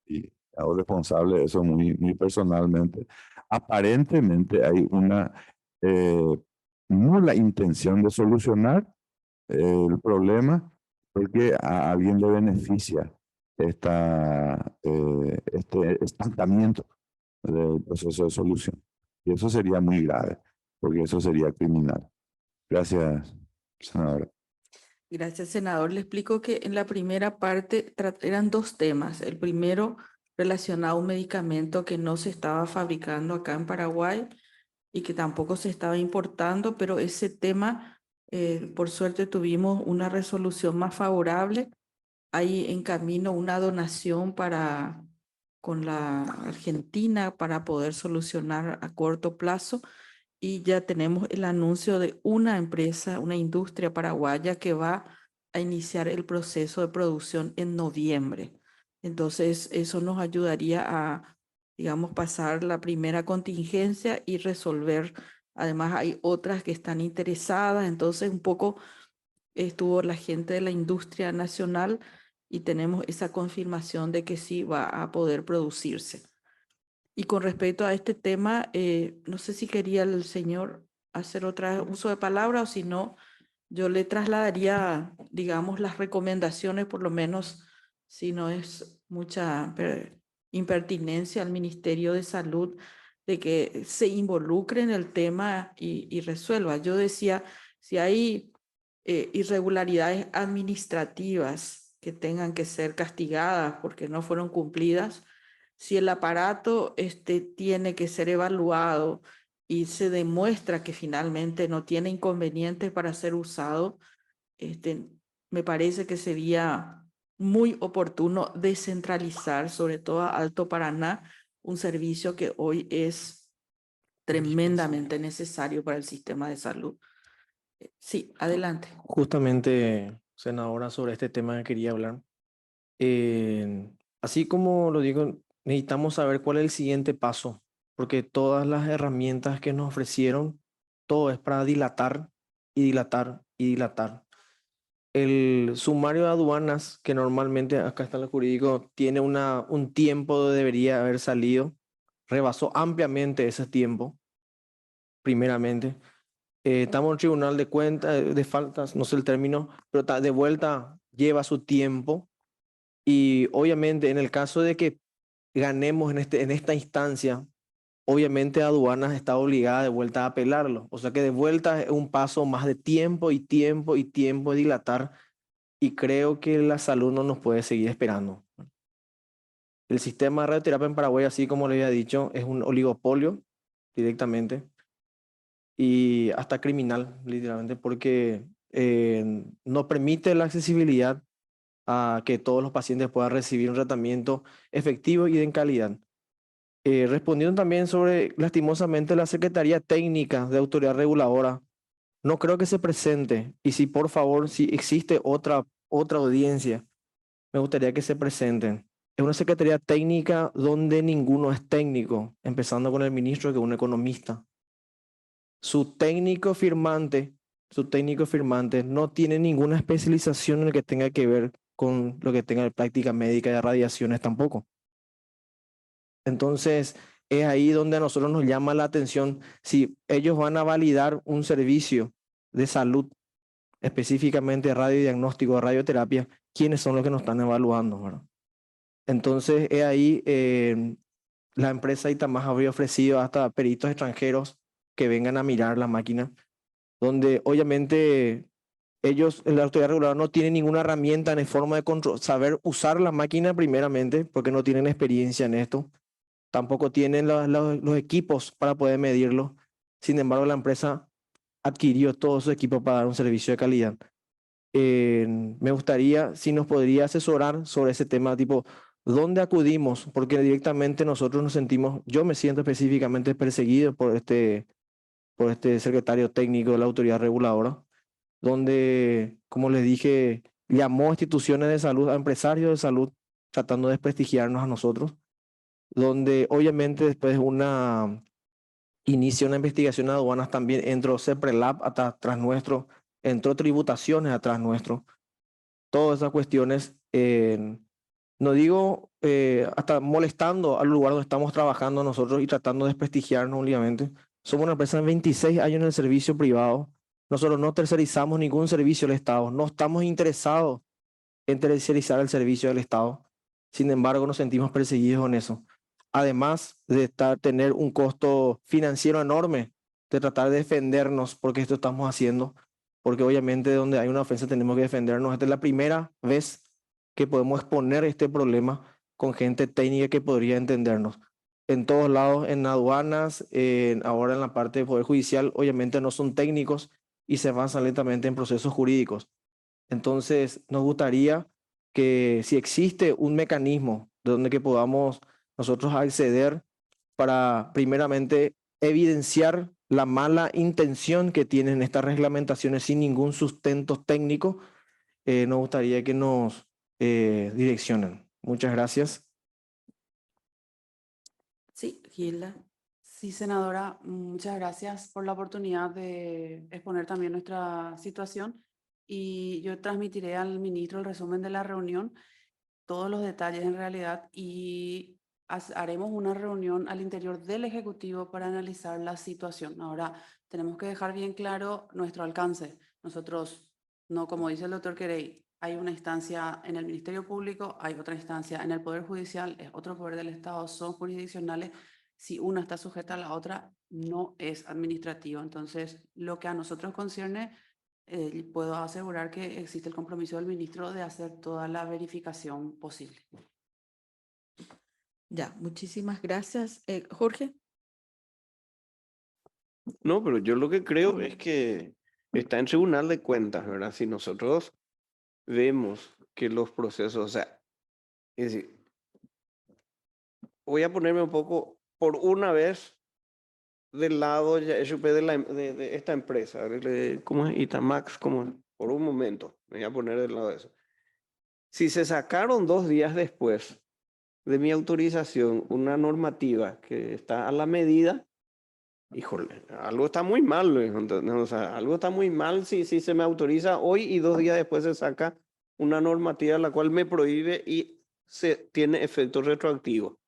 y hago responsable de eso muy personalmente, aparentemente hay una nula intención de solucionar el problema, porque a alguien le beneficia este estancamiento del proceso de solución. Y eso sería muy grave, porque eso sería criminal. Gracias, senadora. Gracias, senador. Le explico que en la primera parte eran dos temas. El primero relacionado a un medicamento que no se estaba fabricando acá en Paraguay y que tampoco se estaba importando, pero ese tema, por suerte, tuvimos una resolución más favorable. Hay en camino una donación con la Argentina para poder solucionar a corto plazo, y ya tenemos el anuncio de una empresa, una industria paraguaya que va a iniciar el proceso de producción en noviembre. Entonces, eso nos ayudaría a, digamos, pasar la primera contingencia y resolver. Además, hay otras que están interesadas, entonces un poco estuvo la gente de la industria nacional y tenemos esa confirmación de que sí va a poder producirse. Y con respecto a este tema, no sé si quería el señor hacer otro uso de palabra, o si no, yo le trasladaría, digamos, las recomendaciones, por lo menos si no es mucha impertinencia al Ministerio de Salud, de que se involucre en el tema y resuelva. Yo decía, si hay irregularidades administrativas que tengan que ser castigadas porque no fueron cumplidas, si el aparato tiene que ser evaluado y se demuestra que finalmente no tiene inconvenientes para ser usado, me parece que sería muy oportuno descentralizar, sobre todo a Alto Paraná, un servicio que hoy es tremendamente necesario para el sistema de salud. Sí, adelante. Justamente, senadora, sobre este tema que quería hablar. Así como lo digo, necesitamos saber cuál es el siguiente paso, porque todas las herramientas que nos ofrecieron, todo es para dilatar y dilatar y dilatar. El sumario de aduanas, que normalmente acá está en el jurídico, tiene un tiempo que debería haber salido, rebasó ampliamente ese tiempo, primeramente. Estamos en el Tribunal de Cuentas, de Faltas, no sé el término, pero de vuelta lleva su tiempo. Y obviamente en el caso de que ganemos en esta instancia, obviamente aduanas está obligada de vuelta a apelarlo. O sea que de vuelta es un paso más de tiempo y tiempo y tiempo de dilatar. Y creo que la salud no nos puede seguir esperando. El sistema de radioterapia en Paraguay, así como le había dicho, es un oligopolio directamente y hasta criminal, literalmente, porque no permite la accesibilidad a que todos los pacientes puedan recibir un tratamiento efectivo y de calidad. Respondiendo también sobre, lastimosamente, la Secretaría Técnica de Autoridad Reguladora, no creo que se presente. Y si por favor, si existe otra audiencia, me gustaría que se presenten. Es una Secretaría Técnica donde ninguno es técnico, empezando con el ministro, que es un economista. Su técnico firmante no tiene ninguna especialización en lo que tenga que ver con lo que tenga de práctica médica y de radiaciones tampoco. Entonces, es ahí donde a nosotros nos llama la atención si ellos van a validar un servicio de salud, específicamente radiodiagnóstico o radioterapia, quiénes son los que nos están evaluando, ¿verdad? Entonces, es ahí, la empresa Itamás habría ofrecido hasta peritos extranjeros que vengan a mirar la máquina, donde obviamente ellos, la autoridad reguladora, no tienen ninguna herramienta en forma de control, saber usar la máquina primeramente, porque no tienen experiencia en esto. Tampoco tienen los equipos para poder medirlo. Sin embargo, la empresa adquirió todos sus equipos para dar un servicio de calidad. Me gustaría si nos podría asesorar sobre ese tema, tipo, ¿dónde acudimos? Porque directamente nosotros nos sentimos, yo me siento específicamente perseguido por este secretario técnico de la autoridad reguladora, donde, como les dije, llamó a instituciones de salud, a empresarios de salud, tratando de desprestigiarnos a nosotros, donde obviamente después inicia una investigación de aduanas, también entró CEPRELAB atrás nuestro, entró tributaciones atrás nuestro, todas esas cuestiones, no digo hasta molestando al lugar donde estamos trabajando nosotros y tratando de desprestigiarnos únicamente. Somos una empresa de 26 años en el servicio privado. Nosotros no tercerizamos ningún servicio del Estado. No estamos interesados en tercerizar el servicio del Estado. Sin embargo, nos sentimos perseguidos en eso. Además de tener un costo financiero enorme, de tratar de defendernos porque esto estamos haciendo, porque obviamente donde hay una ofensa tenemos que defendernos. Esta es la primera vez que podemos exponer este problema con gente técnica que podría entendernos. En todos lados, en aduanas, ahora en la parte de Poder Judicial, obviamente no son técnicos y se avanzan lentamente en procesos jurídicos. Entonces, nos gustaría que si existe un mecanismo de donde que podamos nosotros acceder para primeramente evidenciar la mala intención que tienen estas reglamentaciones sin ningún sustento técnico, nos gustaría que nos direccionen. Muchas gracias. Sí, Gilda. Sí, senadora, muchas gracias por la oportunidad de exponer también nuestra situación y yo transmitiré al ministro el resumen de la reunión, todos los detalles en realidad y haremos una reunión al interior del Ejecutivo para analizar la situación. Ahora, tenemos que dejar bien claro nuestro alcance. Nosotros, no como dice el doctor Querey, hay una instancia en el Ministerio Público, hay otra instancia en el Poder Judicial, es otro poder del Estado, son jurisdiccionales. Si una está sujeta a la otra, no es administrativo. Entonces, lo que a nosotros concierne, puedo asegurar que existe el compromiso del ministro de hacer toda la verificación posible. Ya, muchísimas gracias. Jorge. No, pero yo lo que creo es que está en Tribunal de Cuentas, ¿verdad? Si nosotros vemos que los procesos, o sea, es decir, voy a ponerme un poco, por una vez, del lado ya supe de esta empresa, ¿cómo es? Itamax, como por un momento, me voy a poner del lado de eso. Si se sacaron 2 días después de mi autorización una normativa que está a la medida, híjole, algo está muy mal, ¿entendés? O sea, algo está muy mal si se me autoriza hoy y 2 días después se saca una normativa la cual me prohíbe y se tiene efecto retroactivo.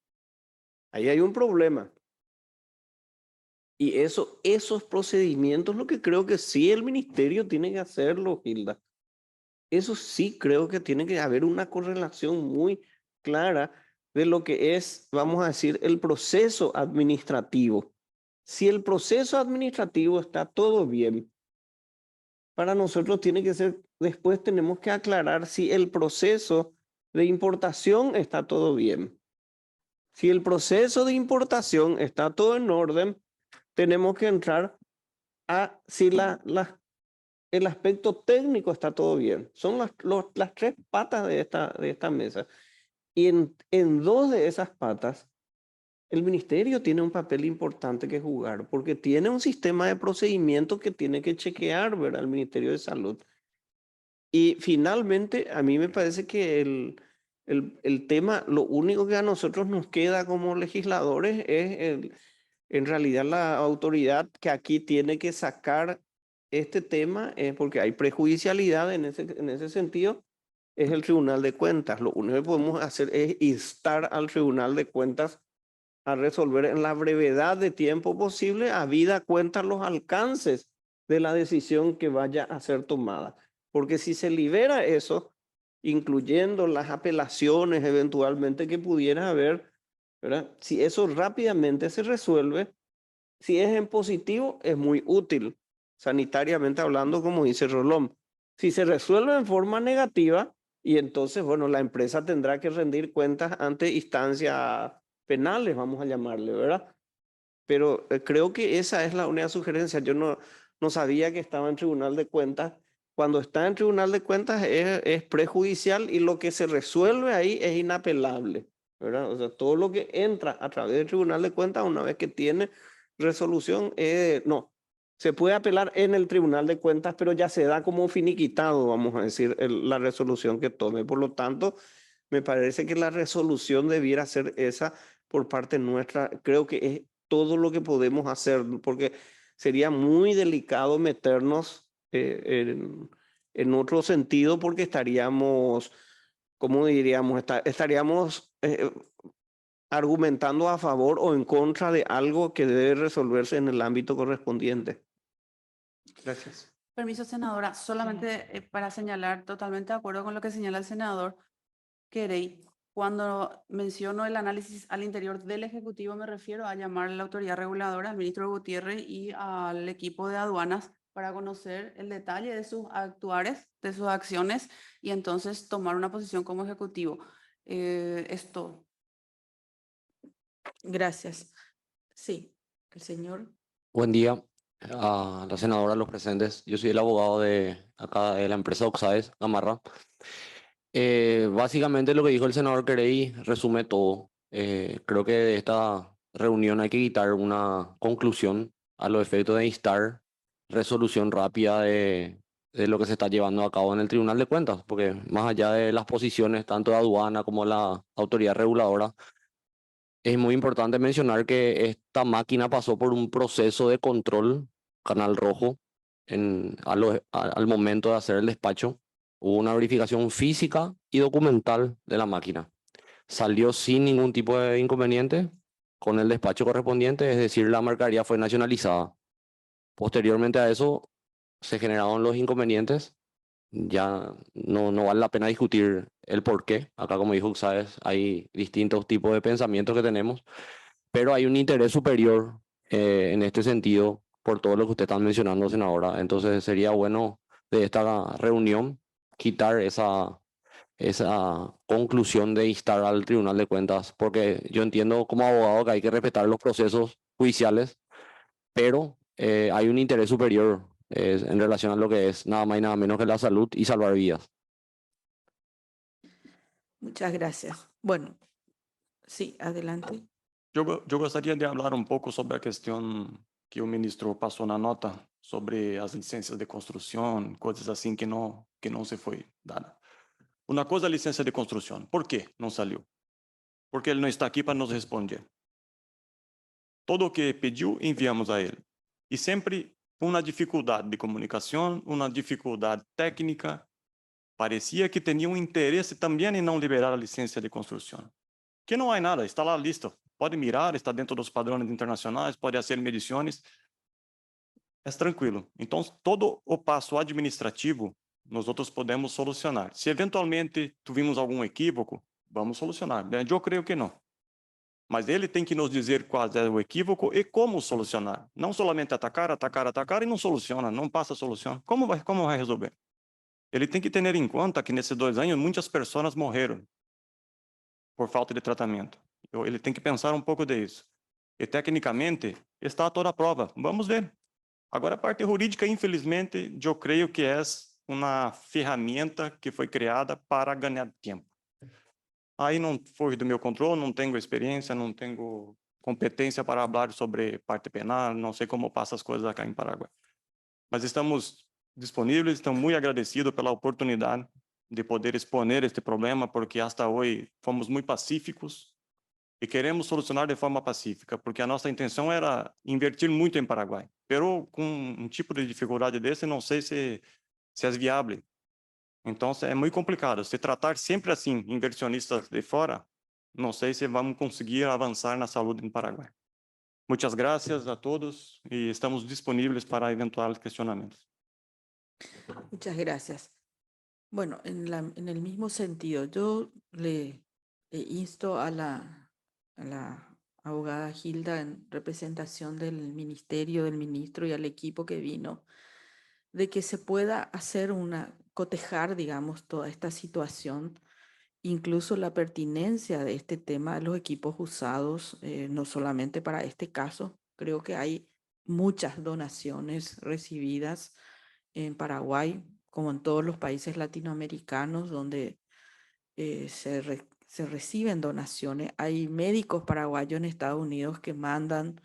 Ahí hay un problema. Y esos procedimientos, lo que creo que sí el ministerio tiene que hacerlo, Hilda. Eso sí creo que tiene que haber una correlación muy clara de lo que es, vamos a decir, el proceso administrativo. Si el proceso administrativo está todo bien, para nosotros tiene que ser, después tenemos que aclarar si el proceso de importación está todo bien. Si el proceso de importación está todo en orden, tenemos que entrar a si el aspecto técnico está todo bien. Son las tres patas de esta mesa. Y en dos de esas patas, el ministerio tiene un papel importante que jugar, porque tiene un sistema de procedimientos que tiene que chequear, ¿verdad? El Ministerio de Salud. Y finalmente, a mí me parece que el tema, lo único que a nosotros nos queda como legisladores es en realidad la autoridad que aquí tiene que sacar este tema, porque hay prejudicialidad en ese sentido, es el Tribunal de Cuentas. Lo único que podemos hacer es instar al Tribunal de Cuentas a resolver en la brevedad de tiempo posible, habida cuenta los alcances de la decisión que vaya a ser tomada. Porque si se libera eso, incluyendo las apelaciones eventualmente que pudiera haber, ¿verdad? Si eso rápidamente se resuelve, si es en positivo, es muy útil, sanitariamente hablando, como dice Rolón. Si se resuelve en forma negativa, y entonces, bueno, la empresa tendrá que rendir cuentas ante instancias penales, vamos a llamarle, ¿verdad? Pero creo que esa es la única sugerencia. Yo no sabía que estaba en Tribunal de Cuentas. Cuando está en Tribunal de Cuentas es prejudicial y lo que se resuelve ahí es inapelable, ¿verdad? O sea, todo lo que entra a través del Tribunal de Cuentas, una vez que tiene resolución, no, se puede apelar en el Tribunal de Cuentas, pero ya se da como finiquitado, vamos a decir, la resolución que tome. Por lo tanto, me parece que la resolución debiera ser esa por parte nuestra. Creo que es todo lo que podemos hacer, porque sería muy delicado meternos en otro sentido, porque estaríamos, ¿cómo diríamos? Estaríamos argumentando a favor o en contra de algo que debe resolverse en el ámbito correspondiente. Gracias. Permiso, senadora. Solamente para señalar, totalmente de acuerdo con lo que señala el senador Querey. Cuando menciono el análisis al interior del Ejecutivo, me refiero a llamar a la autoridad reguladora, al ministro Gutiérrez y al equipo de aduanas para conocer el detalle de sus actuares, de sus acciones y entonces tomar una posición como Ejecutivo. Esto. Gracias. Sí, el señor. Buen día a la senadora, a los presentes. Yo soy el abogado de acá de la empresa Oxades, Gamarra. Básicamente lo que dijo el senador Querey resume todo. Creo que de esta reunión hay que quitar una conclusión a los efectos de instar resolución rápida de lo que se está llevando a cabo en el Tribunal de Cuentas, porque más allá de las posiciones tanto de aduana como la autoridad reguladora, es muy importante mencionar que esta máquina pasó por un proceso de control, canal rojo, al momento de hacer el despacho. Hubo una verificación física y documental de la máquina. Salió sin ningún tipo de inconveniente con el despacho correspondiente, es decir, la mercadería fue nacionalizada. Posteriormente a eso se generaron los inconvenientes. Ya no vale la pena discutir el por qué. Acá, como dijo Xáez, hay distintos tipos de pensamientos que tenemos, pero hay un interés superior en este sentido por todo lo que usted está mencionando, senadora. Entonces sería bueno de esta reunión quitar esa conclusión de instar al Tribunal de Cuentas, porque yo entiendo como abogado que hay que respetar los procesos judiciales, pero hay un interés superior en relación a lo que es nada más y nada menos que la salud y salvar vidas. Muchas gracias. Bueno, sí, adelante. Yo gostaria de hablar um pouco sobre a questão que o ministro passou na nota sobre as licenças de construção, coisas assim que não se foi dada. Uma coisa é a licença de construção. Por que não saiu? Porque ele não está aqui para nos responder. Todo o que pediu, enviamos a ele. E sempre uma dificuldade de comunicação, uma dificuldade técnica. Parecia que tinha um interesse também em não liberar a licença de construção. Que não há nada, está lá listo. Pode mirar, está dentro dos padrões internacionais, pode fazer medições. É tranquilo. Então, todo o passo administrativo, nós outros podemos solucionar. Se eventualmente tivermos algum equívoco, vamos solucionar. Eu creio que não. Mas ele tem que nos dizer qual é o equívoco e como solucionar. Não somente atacar, atacar, atacar e não soluciona, não passa a solução. Como vai resolver? Ele tem que ter em conta que nesses 2 anos muitas pessoas morreram por falta de tratamento. Ele tem que pensar um pouco disso. E tecnicamente está toda a prova. Vamos ver. Agora a parte jurídica, infelizmente, eu creio que é uma ferramenta que foi criada para ganhar tempo. Aí não foi do meu controle, não tenho experiência, não tenho competência para falar sobre parte penal, não sei como passa as coisas acá em Paraguai. Mas estamos disponíveis, estamos muito agradecidos pela oportunidade de poder exponer este problema, porque hasta hoje fomos muito pacíficos e queremos solucionar de forma pacífica, porque a nossa intenção era invertir muito em Paraguai. Pero com um tipo de dificuldade desse, não sei se é viável. Então, é muito complicado. Se tratar sempre assim, inversionistas de fora, não sei se vamos conseguir avançar na saúde em Paraguai. Muitas graças a todos e estamos disponíveis para eventuais questionamentos. Muchas gracias. Bueno, en el mismo sentido, yo le insto a la abogada Gilda en representación del ministerio, del ministro y al equipo que vino, de que se pueda hacer cotejar, digamos, toda esta situación, incluso la pertinencia de este tema de los equipos usados, no solamente para este caso. Creo que hay muchas donaciones recibidas en Paraguay, como en todos los países latinoamericanos, donde se reciben donaciones. Hay médicos paraguayos en Estados Unidos que mandan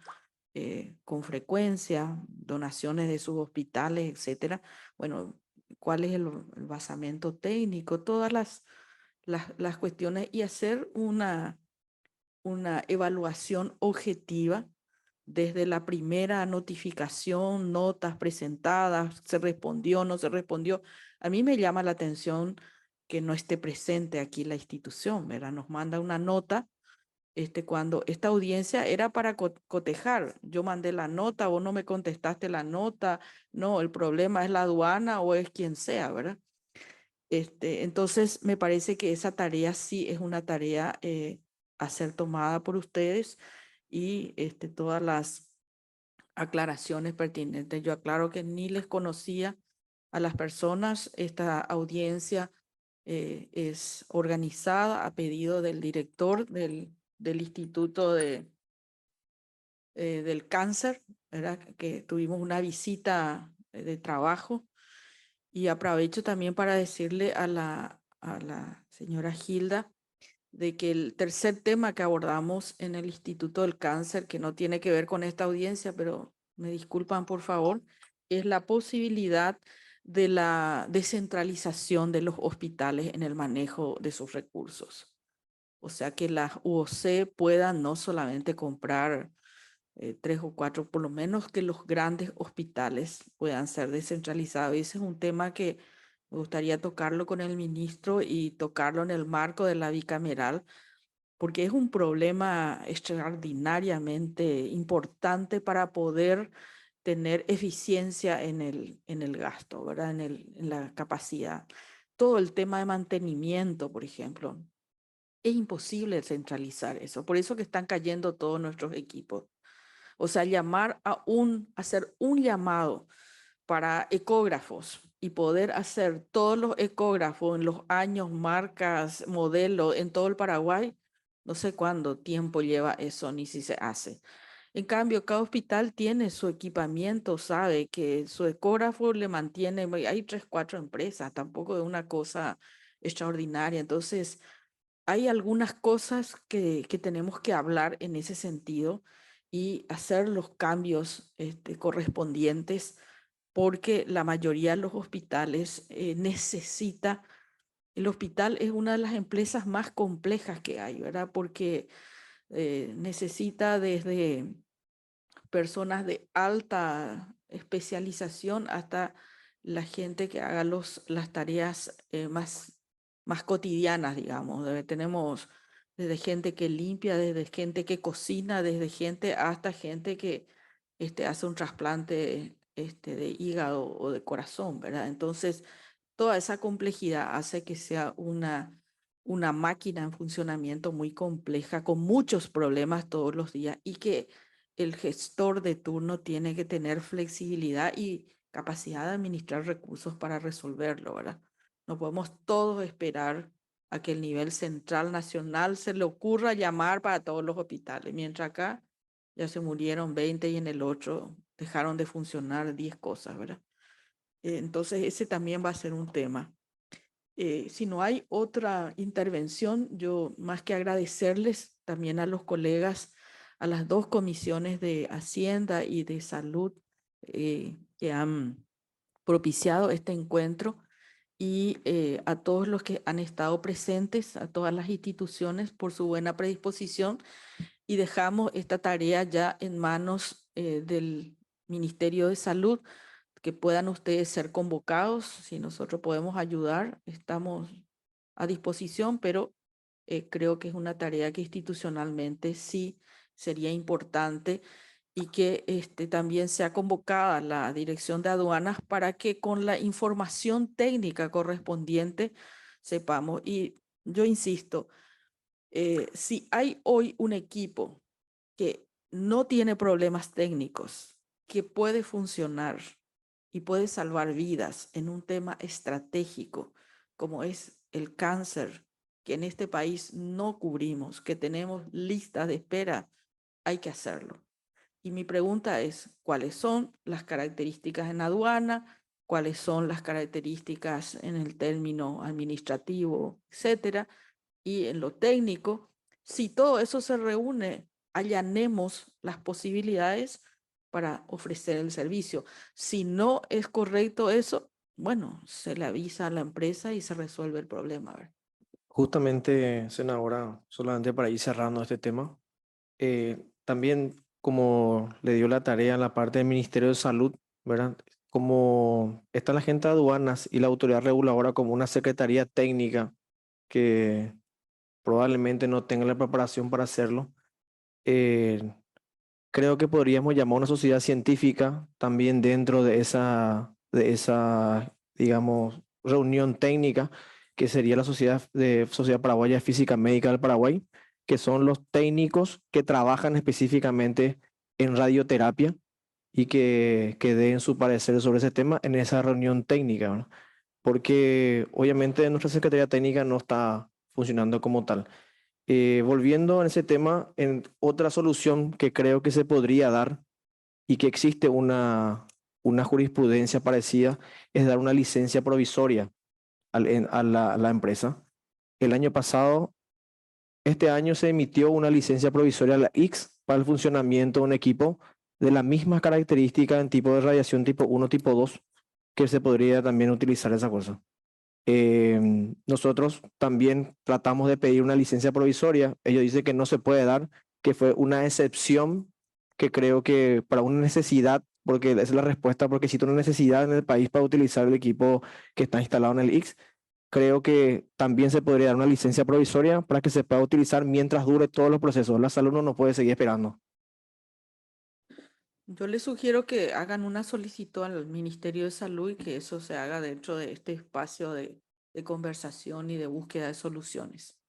con frecuencia donaciones de sus hospitales, etcétera. Bueno, ¿cuál es el basamento técnico? Todas las cuestiones y hacer una evaluación objetiva desde la primera notificación, notas presentadas, se respondió, no se respondió. A mí me llama la atención que no esté presente aquí la institución, ¿verdad? Nos manda una nota cuando esta audiencia era para cotejar. Yo mandé la nota, vos no me contestaste la nota, no, el problema es la aduana o es quien sea, ¿verdad? Entonces, me parece que esa tarea sí es una tarea a ser tomada por ustedes y todas las aclaraciones pertinentes. Yo aclaro que ni les conocía a las personas. Esta audiencia es organizada a pedido del director del Instituto del Cáncer, ¿verdad? Que tuvimos una visita de trabajo. Y aprovecho también para decirle a la señora Gilda de que el tercer tema que abordamos en el Instituto del Cáncer, que no tiene que ver con esta audiencia, pero me disculpan por favor, es la posibilidad de la descentralización de los hospitales en el manejo de sus recursos. O sea, que las UOC puedan no solamente comprar 3 o 4, por lo menos que los grandes hospitales puedan ser descentralizados. Y ese es un tema que me gustaría tocarlo con el ministro y tocarlo en el marco de la bicameral, porque es un problema extraordinariamente importante para poder tener eficiencia en el gasto, ¿verdad? En la capacidad. Todo el tema de mantenimiento, por ejemplo, es imposible centralizar eso. Por eso que están cayendo todos nuestros equipos. O sea, hacer un llamado para ecógrafos y poder hacer todos los ecógrafos en los años, marcas, modelos en todo el Paraguay, no sé cuánto tiempo lleva eso, ni si se hace. En cambio, cada hospital tiene su equipamiento, sabe que su ecógrafo le mantiene, hay 3, 4 empresas, tampoco es una cosa extraordinaria. Entonces, hay algunas cosas que tenemos que hablar en ese sentido y hacer los cambios correspondientes, porque la mayoría de los hospitales necesita, el hospital es una de las empresas más complejas que hay, ¿verdad? Porque necesita desde personas de alta especialización hasta la gente que haga las tareas más cotidianas, digamos. Tenemos desde gente que limpia, desde gente que cocina, desde gente hasta gente que hace un trasplante de hígado o de corazón, ¿verdad? Entonces, toda esa complejidad hace que sea una máquina en funcionamiento muy compleja, con muchos problemas todos los días y que el gestor de turno tiene que tener flexibilidad y capacidad de administrar recursos para resolverlo, ¿verdad? No podemos todos esperar a que el nivel central nacional se le ocurra llamar para todos los hospitales, mientras acá ya se murieron 20 y en el otro dejaron de funcionar 10 cosas, ¿verdad? Entonces ese también va a ser un tema. Si no hay otra intervención, yo más que agradecerles también a los colegas, a las dos comisiones de Hacienda y de Salud que han propiciado este encuentro y a todos los que han estado presentes, a todas las instituciones por su buena predisposición y dejamos esta tarea ya en manos del Ministerio de Salud, que puedan ustedes ser convocados, si nosotros podemos ayudar, estamos a disposición, pero creo que es una tarea que institucionalmente sí sería importante y que también sea convocada la Dirección de Aduanas para que con la información técnica correspondiente sepamos. Y yo insisto, si hay hoy un equipo que no tiene problemas técnicos, que puede funcionar y puede salvar vidas en un tema estratégico como es el cáncer, que en este país no cubrimos, que tenemos listas de espera, hay que hacerlo. Y mi pregunta es, ¿cuáles son las características en aduana? ¿Cuáles son las características en el término administrativo, etcétera? Y en lo técnico, si todo eso se reúne, allanemos las posibilidades para ofrecer el servicio. Si no es correcto eso, bueno, se le avisa a la empresa y se resuelve el problema. ¿Verdad? Justamente, senadora, solamente para ir cerrando este tema, también como le dio la tarea a la parte del Ministerio de Salud, ¿verdad? Como está la gente de aduanas y la autoridad reguladora como una secretaría técnica que probablemente no tenga la preparación para hacerlo, creo que podríamos llamar a una sociedad científica también dentro de esa, digamos, reunión técnica, que sería la Sociedad Paraguaya de Física Médica del Paraguay, que son los técnicos que trabajan específicamente en radioterapia y que den su parecer sobre ese tema en esa reunión técnica, ¿verdad? Porque obviamente nuestra Secretaría Técnica no está funcionando como tal. Volviendo en ese tema, en otra solución que creo que se podría dar y que existe una jurisprudencia parecida es dar una licencia provisoria a la empresa. El año pasado, este año se emitió una licencia provisoria a la X para el funcionamiento de un equipo de la misma característica en tipo de radiación tipo 1, tipo 2, que se podría también utilizar esa cosa. Nosotros también tratamos de pedir una licencia provisoria. Ellos dicen que no se puede dar, que fue una excepción, que creo que para una necesidad, porque esa es la respuesta, porque existe una necesidad en el país para utilizar el equipo que está instalado en el X. Creo que también se podría dar una licencia provisoria para que se pueda utilizar mientras dure todos los procesos. La salud no puede seguir esperando. Yo les sugiero que hagan una solicitud al Ministerio de Salud y que eso se haga dentro de este espacio de conversación y de búsqueda de soluciones.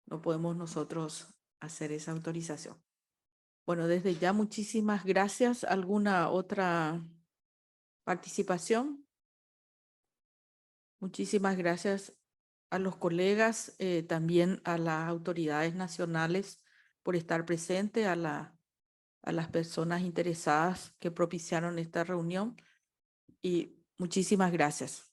No podemos nosotros hacer esa autorización. Bueno, desde ya muchísimas gracias. ¿Alguna otra participación? Muchísimas gracias a los colegas, también a las autoridades nacionales por estar presentes, a las personas interesadas que propiciaron esta reunión y muchísimas gracias.